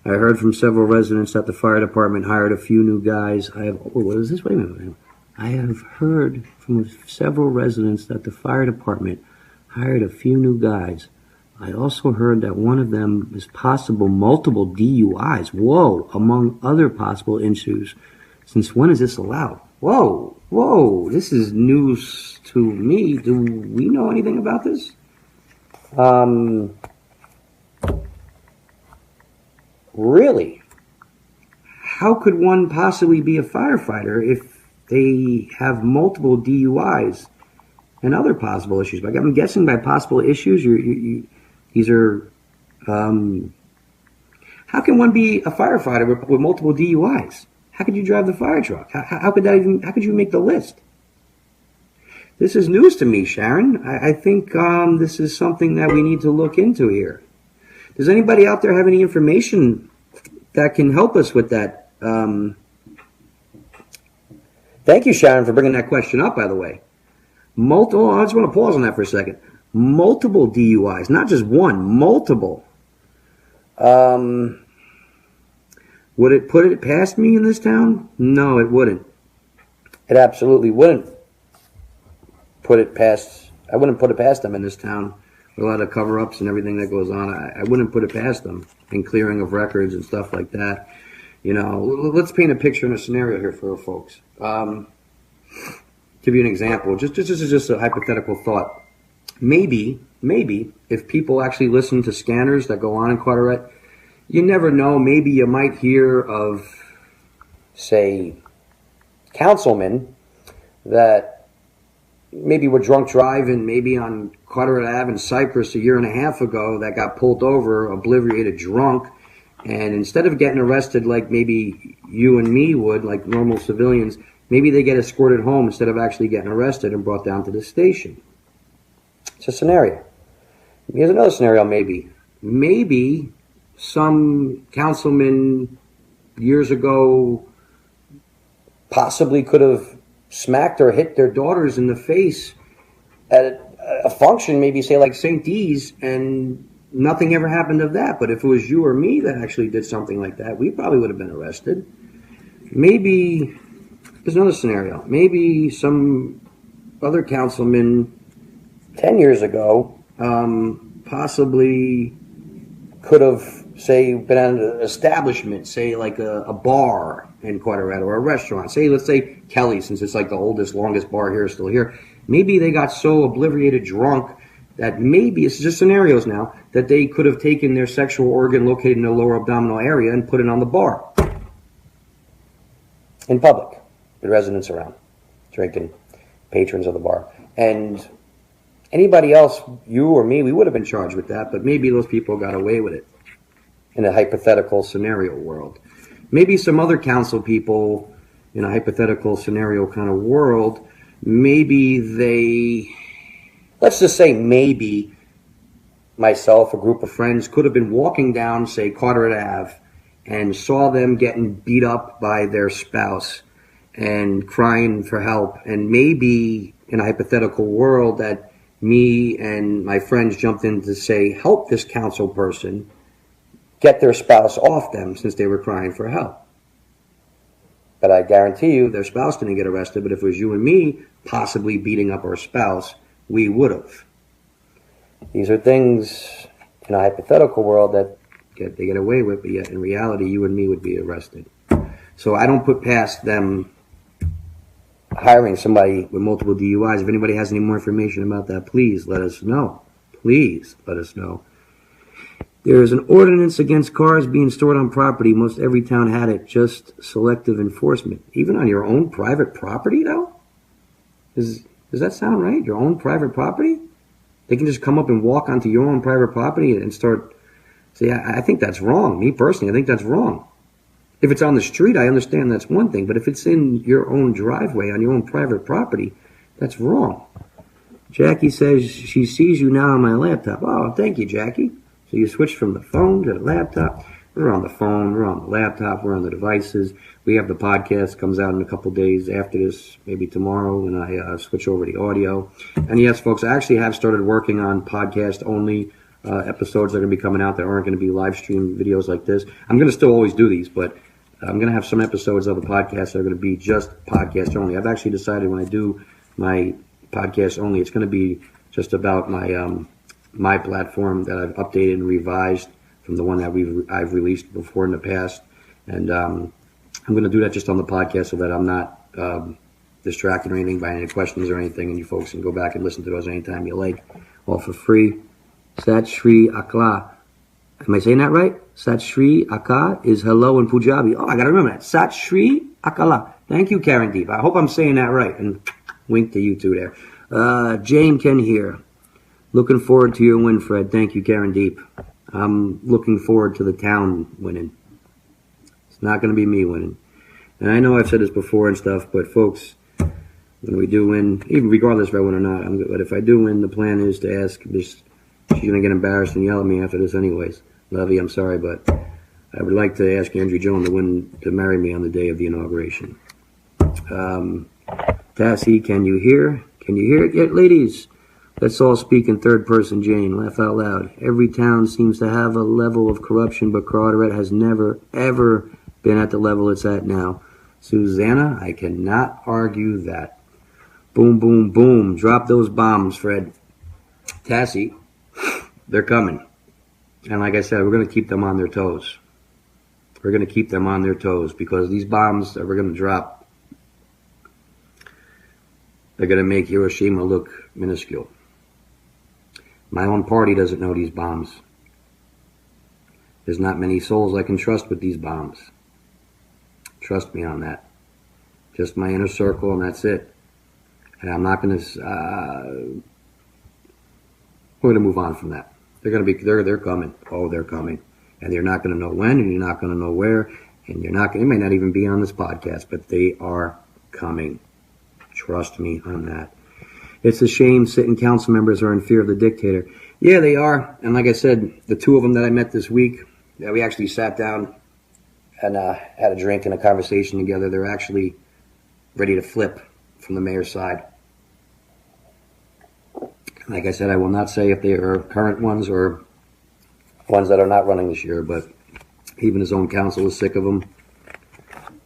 I heard from several residents that the fire department hired a few new guys. What is this? Wait a minute. I have heard from several residents that the fire department hired a few new guys. I also heard that one of them is possible multiple DUIs. Whoa, among other possible issues. Since when is this allowed? Whoa, this is news to me. Do we know anything about this? Really? How could one possibly be a firefighter if they have multiple DUIs and other possible issues? I'm guessing by possible issues, these are, how can one be a firefighter with multiple DUIs? How could you drive the fire truck? How could you make the list? This is news to me, Sharon. I think this is something that we need to look into here. Does anybody out there have any information that can help us with that? Thank you, Sharon, for bringing that question up, by the way. I just want to pause on that for a second. Multiple DUIs, not just one, multiple. Would it put it past me in this town? No, it wouldn't. It absolutely wouldn't put it past. I wouldn't put it past them in this town. With a lot of cover-ups and everything that goes on, I wouldn't put it past them. And clearing of records and stuff like that. You know, let's paint a picture and a scenario here for our folks. Give you an example. Just a hypothetical thought. Maybe if people actually listen to scanners that go on in Carteret, you never know. Maybe you might hear of, say, councilmen that maybe were drunk driving, maybe on Carteret Ave in Cypress a year and a half ago, that got pulled over, obliterated drunk, and instead of getting arrested like maybe you and me would, like normal civilians, maybe they get escorted home instead of actually getting arrested and brought down to the station. It's a scenario. Here's another scenario, maybe. Maybe some councilman years ago possibly could have smacked or hit their daughters in the face at a function, maybe say like St. D's, and nothing ever happened of that. But if it was you or me that actually did something like that, we probably would have been arrested. Maybe, there's another scenario. Maybe some other councilman 10 years ago, possibly could have, say, been at an establishment, say like a bar in Carteret or a restaurant. Let's say Kelly, since it's like the oldest, longest bar here, is still here. Maybe they got so obliterated drunk that maybe, it's just scenarios now, that they could have taken their sexual organ located in the lower abdominal area and put it on the bar. In public, with residents around, drinking, patrons of the bar. And anybody else, you or me, we would have been charged with that, but maybe those people got away with it in a hypothetical scenario world. Maybe some other council people in a hypothetical scenario kind of world, maybe they, let's just say maybe myself, a group of friends, could have been walking down, say, Carteret Ave, and saw them getting beat up by their spouse and crying for help. And maybe in a hypothetical world that me and my friends jumped in to say, help this council person get their spouse off them since they were crying for help. But I guarantee you their spouse didn't get arrested, but if it was you and me possibly beating up our spouse, we would have. These are things in a hypothetical world that they get away with, but yet in reality you and me would be arrested. So I don't put past them hiring somebody with multiple DUIs. If anybody has any more information about that, please let us know. Please let us know. There is an ordinance against cars being stored on property. Most every town had it. Just selective enforcement. Even on your own private property, though? Does that sound right? Your own private property? They can just come up and walk onto your own private property and start... See, I think that's wrong. Me personally, I think that's wrong. If it's on the street, I understand that's one thing. But if it's in your own driveway, on your own private property, that's wrong. Jackie says she sees you now on my laptop. Oh, thank you, Jackie. So you switched from the phone to the laptop. We're on the phone, we're on the laptop, we're on the devices. We have the podcast, comes out in a couple days after this, maybe tomorrow, when I switch over the audio. And yes, folks, I actually have started working on podcast-only episodes that are going to be coming out that aren't going to be live stream videos like this. I'm going to still always do these, but I'm going to have some episodes of the podcast that are going to be just podcast only. I've actually decided when I do my podcast only, it's going to be just about my platform that I've updated and revised from the one that I've released before in the past. And I'm going to do that just on the podcast so that I'm not distracted or anything by any questions or anything, and you folks can go back and listen to those anytime you like, all for free. Sat Shri Akla. Am I saying that right? Sat Shri Akla is hello in Punjabi. Oh, I got to remember that. Sat Shri Akala. Thank you, Karen Deep. I hope I'm saying that right. And wink to you two there. Jane Ken here. Looking forward to your win, Fred. Thank you, Karen Deep. I'm looking forward to the town winning. It's not going to be me winning. And I know I've said this before and stuff, but folks, when we do win, even regardless if I win or not, but if I do win, the plan is to ask this. She's going to get embarrassed and yell at me after this anyways. Lovey, I'm sorry, but I would like to ask Andrew Jones to marry me on the day of the inauguration. Tassie, can you hear? Can you hear it yet, ladies? Let's all speak in third person, Jane. Laugh out loud. Every town seems to have a level of corruption, but Carteret has never, ever been at the level it's at now. Susanna, I cannot argue that. Boom, boom, boom. Drop those bombs, Fred. Tassie, they're coming. And like I said, we're going to keep them on their toes. We're going to keep them on their toes because these bombs that we're going to drop, they're going to make Hiroshima look minuscule. My own party doesn't know these bombs. There's not many souls I can trust with these bombs. Trust me on that. Just my inner circle, and that's it. And I'm not going to... we're going to move on from that. They're coming. Oh, they're coming. And you're not going to know when, and you're not going to know where, and they may not even be on this podcast, but they are coming. Trust me on that. It's a shame sitting council members are in fear of the dictator. Yeah, they are. And like I said, the two of them that I met this week, that we actually sat down and had a drink and a conversation together, they're actually ready to flip from the mayor's side. Like I said, I will not say if they are current ones or ones that are not running this year, but even his own council is sick of them.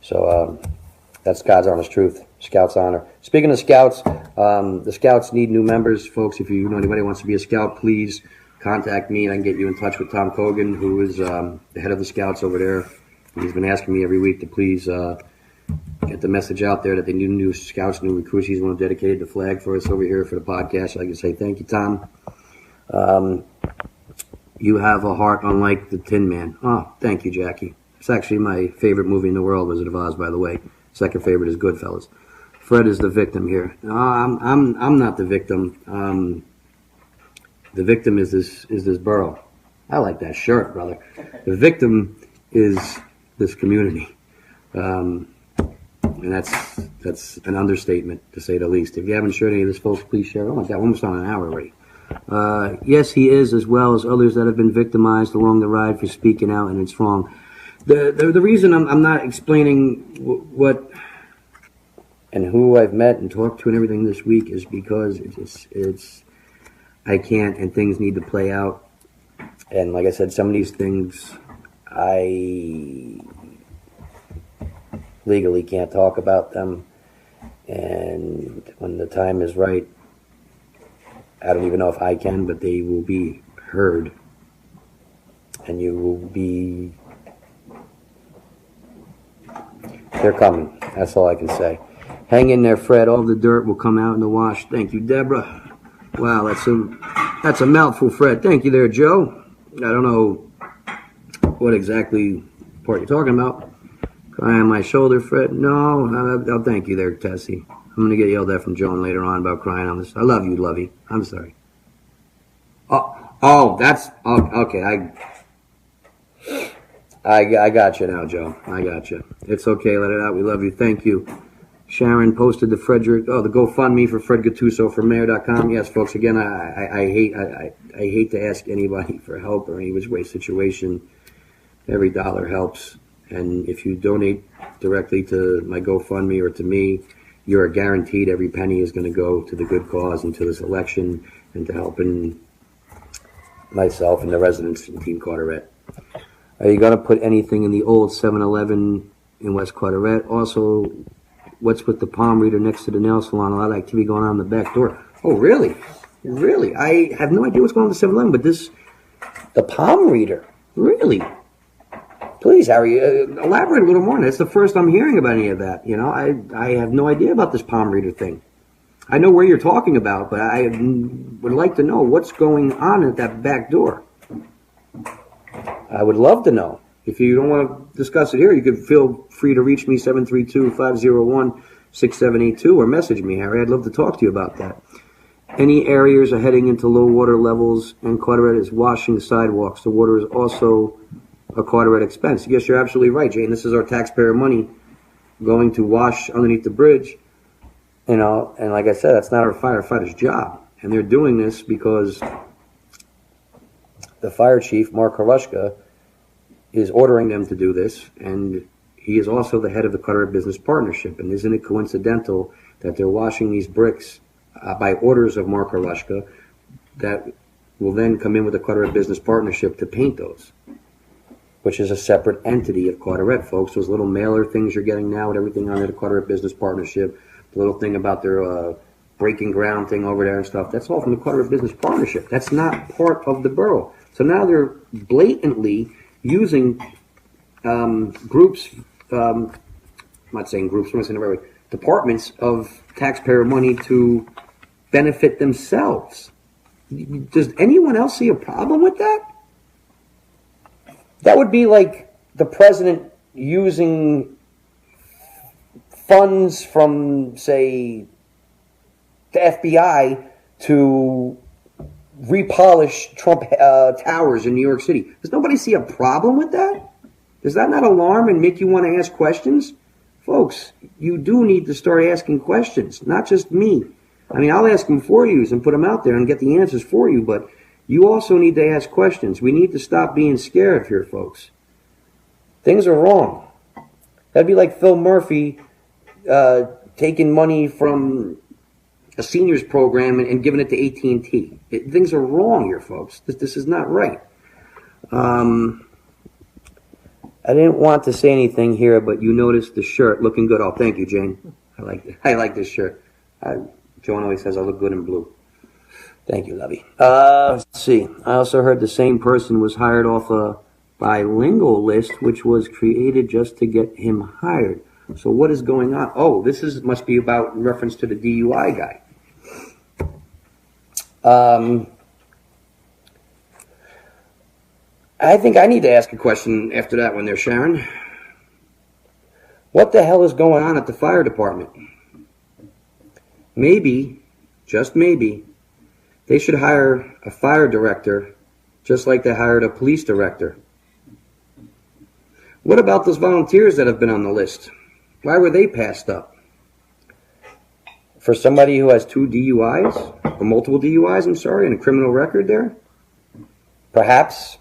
So That's God's honest truth. Scouts honor. Speaking of scouts, the scouts need new members, folks. If you know anybody who wants to be a scout, please contact me and I can get you in touch with Tom Cogan, who is the head of the scouts over there. He's been asking me every week to please get the message out there that they need new scouts, new recruits. He's the one who dedicated the flag for us over here for the podcast. I can say thank you, Tom. You have a heart unlike the Tin Man. Oh, thank you, Jackie. It's actually my favorite movie in the world, Wizard of Oz, by the way. Second favorite is Goodfellas. Fred is the victim here. No, I'm not the victim. The victim is this borough. I like that shirt, brother. The victim is this community. And that's an understatement, to say the least. If you haven't shared any of this, folks, please share. Oh my God, we're almost on an hour already. Yes, he is, as well as others that have been victimized along the ride for speaking out, and it's wrong. The reason I'm not explaining what and who I've met and talked to and everything this week is because it's I can't, and things need to play out. And like I said, some of these things I legally can't talk about them, and when the time is right, I don't even know if I can, but they will be heard, and you will be, they're coming. That's all I can say. Hang in there, Fred. All the dirt will come out in the wash. Thank you, Deborah. Wow, that's a mouthful, Fred. Thank you there, Joe. I don't know what exactly part you're talking about. Cry on my shoulder, Fred. No, I'll thank you there, Tessie. I'm going to get yelled at from Joan later on about crying on this. I love you, Lovey. I'm sorry. Okay. I got you now, Joe. I got you. It's okay. Let it out. We love you. Thank you. Sharon posted the GoFundMe for FredGattusoformayor.com. Yes, folks. Again, I hate to ask anybody for help or any which way situation. Every dollar helps, and if you donate directly to my GoFundMe or to me, you're guaranteed every penny is going to go to the good cause and to this election and to helping myself and the residents in Team Carteret. Are you going to put anything in the old 7-Eleven in West Carteret? Also, what's with the palm reader next to the nail salon? A lot of activity going on in the back door. Oh, really? Really? I have no idea what's going on with the 7-Eleven, but the palm reader, really? Please, Harry, elaborate a little more on that. It's the first I'm hearing about any of that. You know, I have no idea about this palm reader thing. I know where you're talking about, but I would like to know what's going on at that back door. I would love to know. If you don't want to discuss it here, you can feel free to reach me, 732-501-6782, or message me, Harry. I'd love to talk to you about that. Any areas are heading into low water levels, and Carteret is washing the sidewalks. The water is also a Carteret expense. Yes, you're absolutely right, Jane. This is our taxpayer money going to wash underneath the bridge. You know, and like I said, that's not our firefighter's job. And they're doing this because the fire chief, Mark Harushka, is ordering them to do this, and he is also the head of the Carteret Business Partnership. And isn't it coincidental that they're washing these bricks by orders of Mark Harushka that will then come in with the Carteret Business Partnership to paint those, which is a separate entity of Carteret, folks. Those little mailer things you're getting now with everything under the Carteret Business Partnership, the little thing about their breaking ground thing over there and stuff, that's all from the Carteret Business Partnership. That's not part of the borough. So now they're blatantly using groups, I'm not saying groups, I'm saying the right way, departments of taxpayer money to benefit themselves. Does anyone else see a problem with that? That would be like the president using funds from, say, the FBI to repolish Trump towers in New York City. Does nobody see a problem with that? Does that not alarm and make you want to ask questions? Folks, you do need to start asking questions, not just me. I mean, I'll ask them for you and put them out there and get the answers for you, but you also need to ask questions. We need to stop being scared here, folks. Things are wrong. That'd be like Phil Murphy taking money from a seniors program and giving it to AT&T. Things are wrong here, folks. This is not right. I didn't want to say anything here, but you noticed the shirt looking good. Oh, thank you, Jane. I like this shirt. Joan always says I look good in blue. Thank you, lovey. Let's see. I also heard the same person was hired off a bilingual list, which was created just to get him hired. So what is going on? Oh, must be about in reference to the DUI guy. I think I need to ask a question after that one there, Sharon. What the hell is going on at the fire department? Maybe, just maybe, they should hire a fire director just like they hired a police director. What about those volunteers that have been on the list? Why were they passed up? For somebody who has 2 DUIs, or multiple DUIs, I'm sorry, and a criminal record there? Perhaps.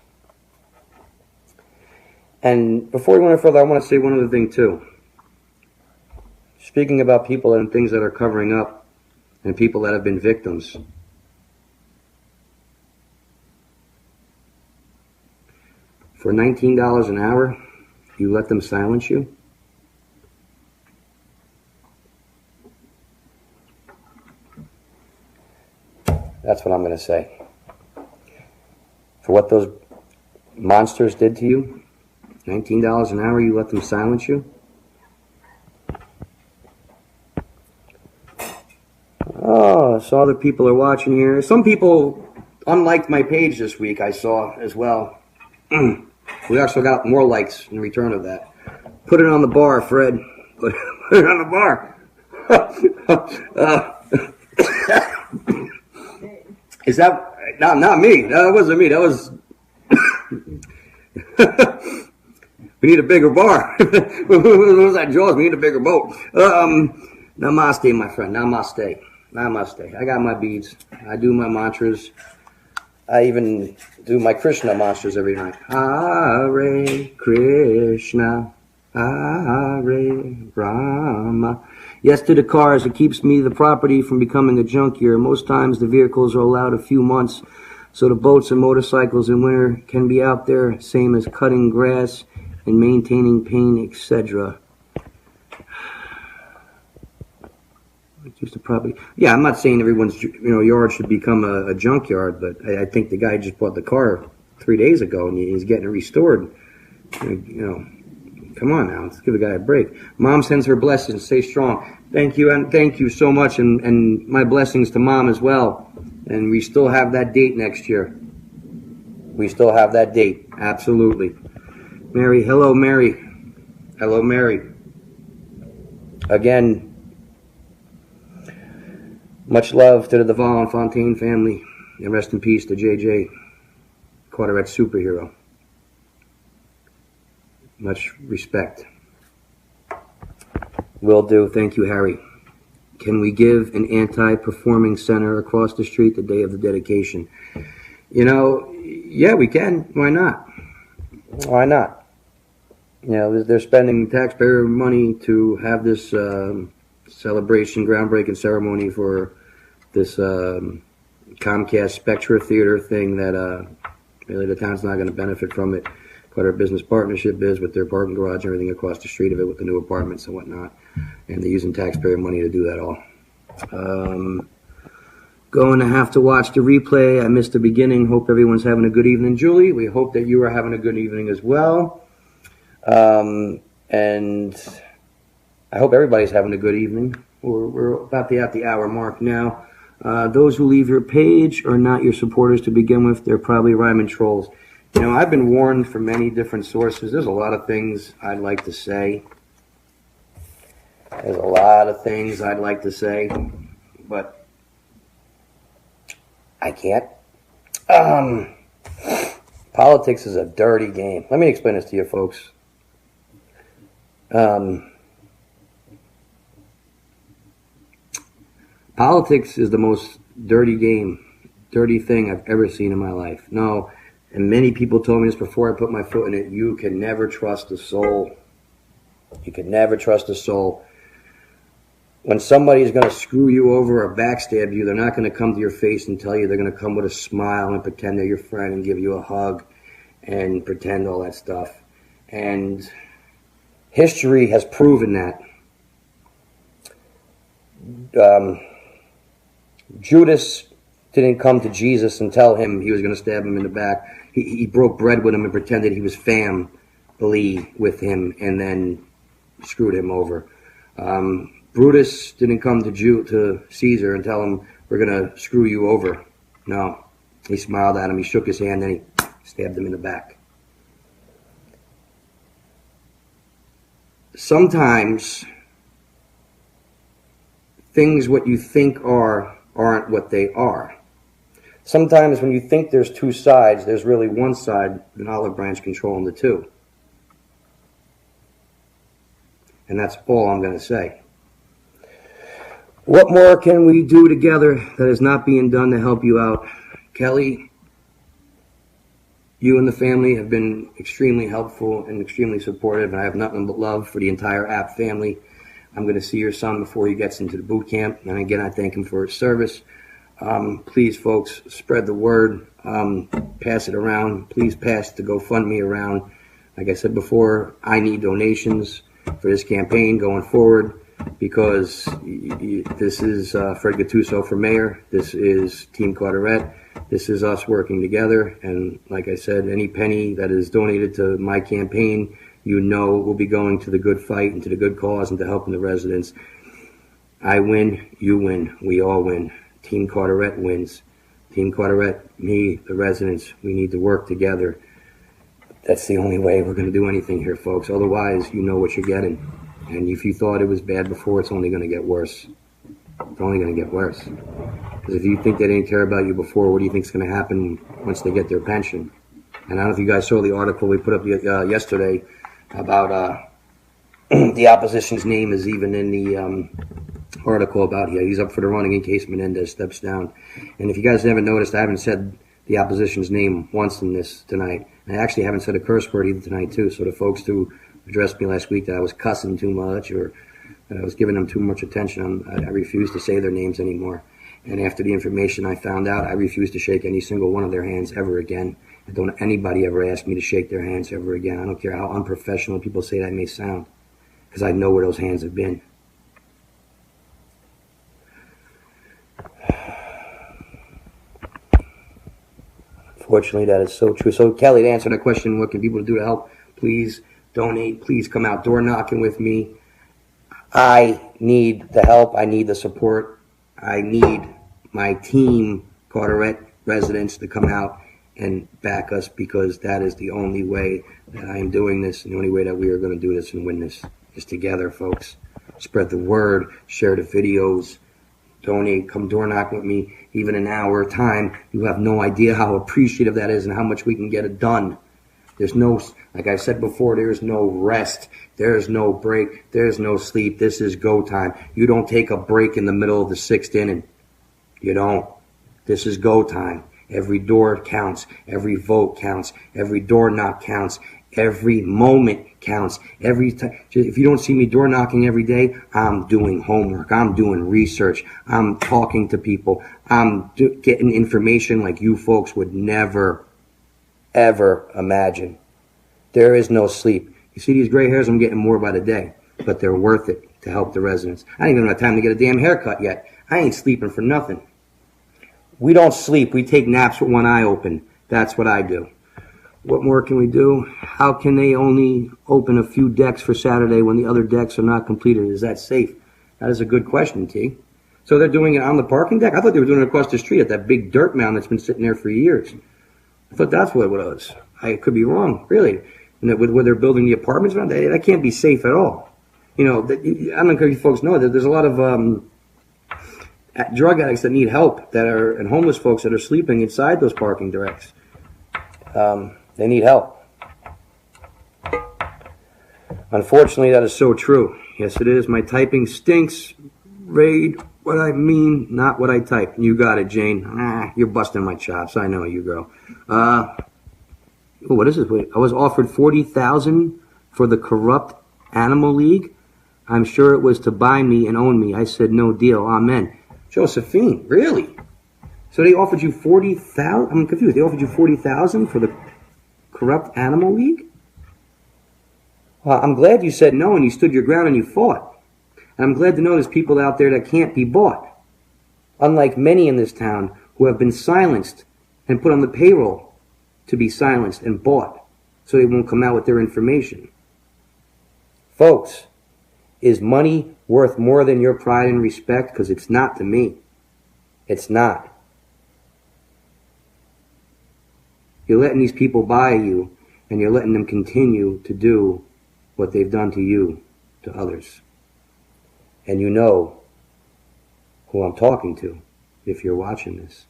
And before we went further, I want to say one other thing too. Speaking about people and things that are covering up and people that have been victims. For $19 an hour, you let them silence you? That's what I'm going to say. For what those monsters did to you, $19 an hour, you let them silence you? Oh, so other people are watching here. Some people unliked my page this week, I saw as well. We also got more likes in return of that. Put it on the bar, Fred. Put it on the bar. Is that... No, not me. That wasn't me. That was... We need a bigger bar. What was that, Jaws? We need a bigger boat. Namaste, my friend. Namaste. Namaste. I got my beads. I do my mantras. I even do my Krishna mantras every night. Hare Krishna, Hare Rama. Yes to the cars. It keeps me, the property, from becoming a junkyard. Most times the vehicles are allowed a few months, so the boats and motorcycles in winter can be out there, same as cutting grass and maintaining paint, etc. Use the property. Yeah, I'm not saying everyone's yard should become a junkyard, but I think the guy just bought the car 3 days ago and he's getting it restored. Come on now, let's give the guy a break. Mom sends her blessings. Stay strong. Thank you, and thank you so much, and my blessings to Mom as well. And we still have that date next year. We still have that date. Absolutely. Mary, hello, Mary. Hello, Mary. Again, much love to the Duvall and Fontaine family, and rest in peace to JJ, Carteret superhero. Much respect. Will do. Thank you, Harry. Can we give an anti-performing center across the street the day of the dedication? Yeah, we can. Why not? Why not? They're spending taxpayer money to have this celebration, groundbreaking ceremony for this Comcast Spectra Theater thing that really the town's not going to benefit from it. What our business partnership is with their parking garage and everything across the street of it with the new apartments and whatnot. And they're using taxpayer money to do that all. Going to have to watch the replay. I missed the beginning. Hope everyone's having a good evening. Julie, we hope that you are having a good evening as well. And I hope everybody's having a good evening. We're about at the hour mark now. Those who leave your page are not your supporters to begin with. They're probably rhyming trolls. I've been warned from many different sources. There's a lot of things I'd like to say. But I can't. Politics is a dirty game. Let me explain this to you, folks. Politics is the most dirty thing I've ever seen in my life. No, and many people told me this before I put my foot in it. You can never trust a soul. You can never trust a soul. When somebody's going to screw you over or backstab you, they're not going to come to your face and tell you. They're going to come with a smile and pretend they're your friend and give you a hug and pretend all that stuff. And history has proven that. Judas didn't come to Jesus and tell him he was going to stab him in the back. He broke bread with him and pretended he was family with him and then screwed him over. Brutus didn't come to Caesar and tell him, we're going to screw you over. No. He smiled at him, he shook his hand, then he stabbed him in the back. Sometimes things what you think aren't what they are. Sometimes when you think there's two sides, there's really one side, an olive branch controlling the two. And that's all I'm going to say. What more can we do together that is not being done to help you out? Kelly, you and the family have been extremely helpful and extremely supportive, and I have nothing but love for the entire App family. I'm going to see your son before he gets into the boot camp, and again, I thank him for his service. Please, folks, spread the word, pass it around. Please pass the GoFundMe around. Like I said before, I need donations for this campaign going forward, because this is Fred Gattuso for mayor. This is Team Carteret. This is us working together. And like I said, any penny that is donated to my campaign, will be going to the good fight and to the good cause and to helping the residents. I win, you win, we all win. Team Carteret wins. Team Carteret, me, the residents, we need to work together. That's the only way we're going to do anything here, folks. Otherwise, you know what you're getting. And if you thought it was bad before, it's only going to get worse. It's only going to get worse. Because if you think they didn't care about you before, what do you think is going to happen once they get their pension? And I don't know if you guys saw the article we put up yesterday about the opposition's name is even in the article about he's up for the running in case Menendez steps down. And if you guys haven't noticed, I haven't said the opposition's name once in this tonight. And I actually haven't said a curse word either tonight, too. So the folks who addressed me last week that I was cussing too much or that I was giving them too much attention, I refuse to say their names anymore. And after the information I found out, I refuse to shake any single one of their hands ever again. And don't anybody ever ask me to shake their hands ever again. I don't care how unprofessional people say that may sound, because I know where those hands have been. Unfortunately, that is so true. So, Kelly, to answer that question, what can people do to help? Please donate. Please come out door knocking with me. I need the help. I need the support. I need my team, Carteret residents, to come out and back us, because that is the only way that I am doing this, and the only way that we are going to do this and win this is together, folks. Spread the word, share the videos, donate, come door knock with me. Even an hour time, you have no idea how appreciative that is and how much we can get it done. There's no, like I said before, there's no rest. There's no break. There's no sleep. This is go time. You don't take a break in the middle of the sixth inning. You don't. This is go time. Every door counts. Every vote counts. Every door knock counts. Every moment counts. Every time. If you don't see me door knocking every day, I'm doing homework. I'm doing research. I'm talking to people. I'm getting information like you folks would never, ever imagine. There is no sleep. You see these gray hairs? I'm getting more by the day, but they're worth it to help the residents. I ain't even have time to get a damn haircut yet. I ain't sleeping for nothing. We don't sleep. We take naps with one eye open. That's what I do. What more can we do? How can they only open a few decks for Saturday when the other decks are not completed? Is that safe? That is a good question, T. So they're doing it on the parking deck? I thought they were doing it across the street at that big dirt mound that's been sitting there for years. I thought that's what it was. I could be wrong, really. And that where they're building the apartments around, that can't be safe at all. You know, I don't know if you folks know that there's a lot of drug addicts that need help and homeless folks that are sleeping inside those parking decks. They need help. Unfortunately, that is so true. Yes, it is. My typing stinks. Read what I mean, not what I type. You got it, Jane. You're busting my chops. I know you, girl. What is this? Wait, I was offered $40,000 for the corrupt animal league. I'm sure it was to buy me and own me. I said no deal. Amen. Josephine, really? So they offered you $40,000? I'm confused. They offered you $40,000 for the corrupt animal league? Well, I'm glad you said no and you stood your ground and you fought. And I'm glad to know there's people out there that can't be bought. Unlike many in this town who have been silenced and put on the payroll to be silenced and bought so they won't come out with their information. Folks, is money worth more than your pride and respect? Because it's not to me. It's not. You're letting these people buy you, and you're letting them continue to do what they've done to you, to others. And you know who I'm talking to if you're watching this.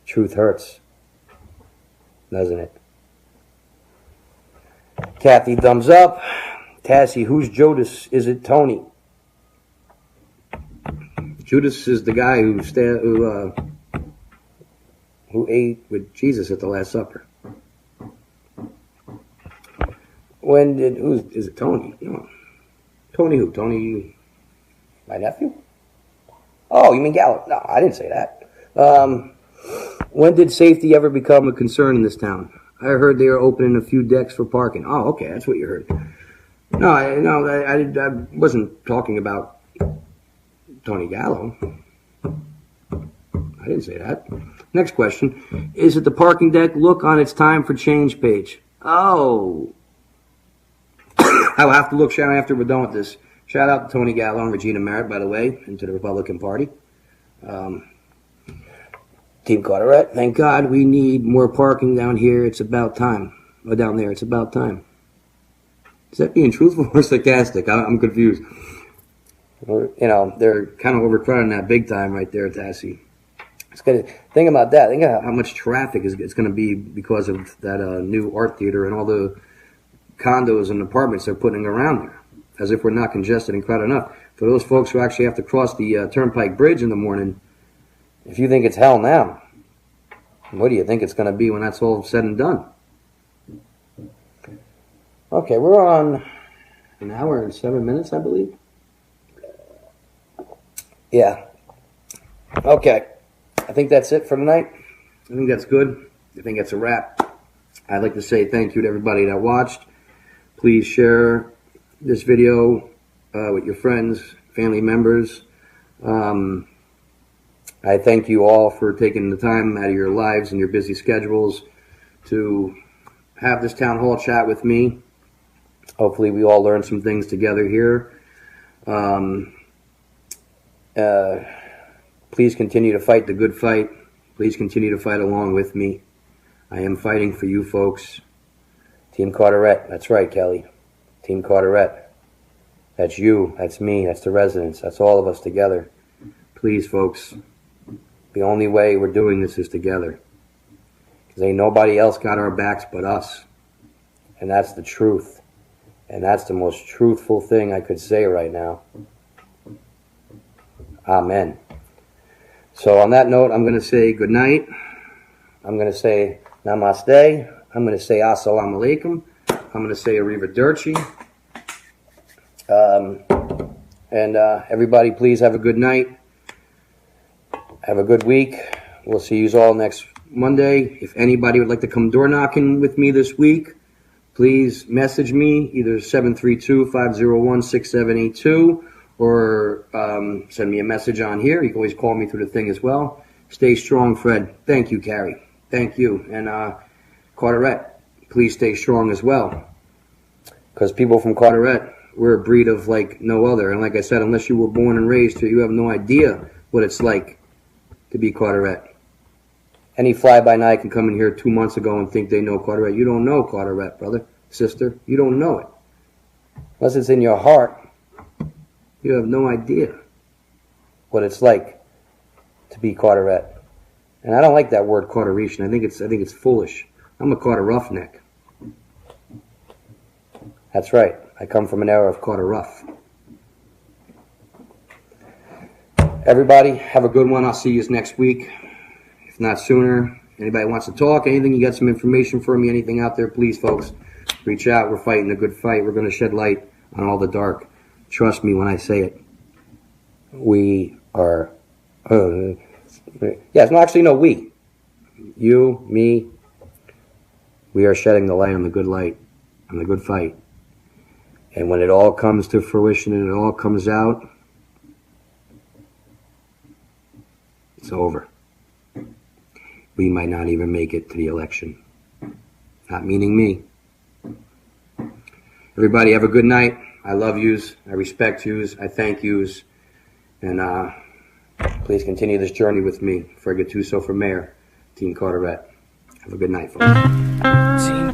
Truth hurts, doesn't it? Kathy, thumbs up. Tassie, who's Judas? Is it Tony? Judas is the guy who ate with Jesus at the Last Supper. Is it Tony? No. Tony who? Tony, my nephew? Oh, you mean Gallo? No, I didn't say that. When did safety ever become a concern in this town? I heard they were opening a few decks for parking. Oh, okay, that's what you heard. No, I wasn't talking about Tony Gallo. I didn't say that. Next question. Is it the parking deck look on its time for change page? Oh. I'll have to look after we're done with this. Shout out to Tony Gallo and Regina Merritt, by the way, and to the Republican Party. Team Carteret, thank God we need more parking down here. It's about time. Or down there, it's about time. Is that being truthful or sarcastic? I'm confused. You know, they're kind of overcrowding that big time right there, Tassie. Think about that. Think about how much traffic it's going to be because of that new art theater and all the condos and apartments they're putting around there. As if we're not congested and crowded enough. For those folks who actually have to cross the Turnpike Bridge in the morning, if you think it's hell now, what do you think it's going to be when that's all said and done? Okay, we're on an hour and 7 minutes, I believe. Yeah. Okay. I think that's it for tonight. I think that's good. I think that's a wrap. I'd like to say thank you to everybody that watched. Please share this video with your friends, family members. I thank you all for taking the time out of your lives and your busy schedules to have this town hall chat with me. Hopefully we all learn some things together here. Please continue to fight the good fight. Please continue to fight along with me. I am fighting for you folks. Team Carteret, that's right, Kelly. Team Carteret. That's you, that's me, that's the residents, that's all of us together. Please, folks, the only way we're doing this is together. Because ain't nobody else got our backs but us. And that's the truth. And that's the most truthful thing I could say right now. Amen. So on that note, I'm going to say good night. I'm going to say namaste. I'm going to say assalamu alaikum. I'm going to say arrivederci. And everybody, please have a good night. Have a good week. We'll see you all next Monday. If anybody would like to come door knocking with me this week, please message me, either 732-501-6782 or send me a message on here. You can always call me through the thing as well. Stay strong, Fred. Thank you, Carrie. Thank you. And Carteret, please stay strong as well. Because people from Carteret, we're a breed of like no other. And like I said, unless you were born and raised here, you have no idea what it's like to be Carteret. Any fly-by-night can come in here 2 months ago and think they know Carteret. You don't know Carteret, brother, sister. You don't know it. Unless it's in your heart, you have no idea what it's like to be Carteret. And I don't like that word Carteration. I think it's foolish. I'm a Carter roughneck. That's right. I come from an era of Carter rough. Everybody, have a good one. I'll see you next week, if not sooner. Anybody wants to talk, anything, you got some information for me, anything out there, please, folks, reach out. We're fighting a good fight. We're going to shed light on all the dark. Trust me when I say it. We are, yes, no, actually, no, we. You, me, we are shedding the light on the good fight. And when it all comes to fruition and it all comes out, it's over. We might not even make it to the election. Not meaning me. Everybody have a good night. I love yous. I respect yous. I thank yous. And please continue this journey with me. FredGattusoformayor, Team Carteret. Have a good night, folks. Team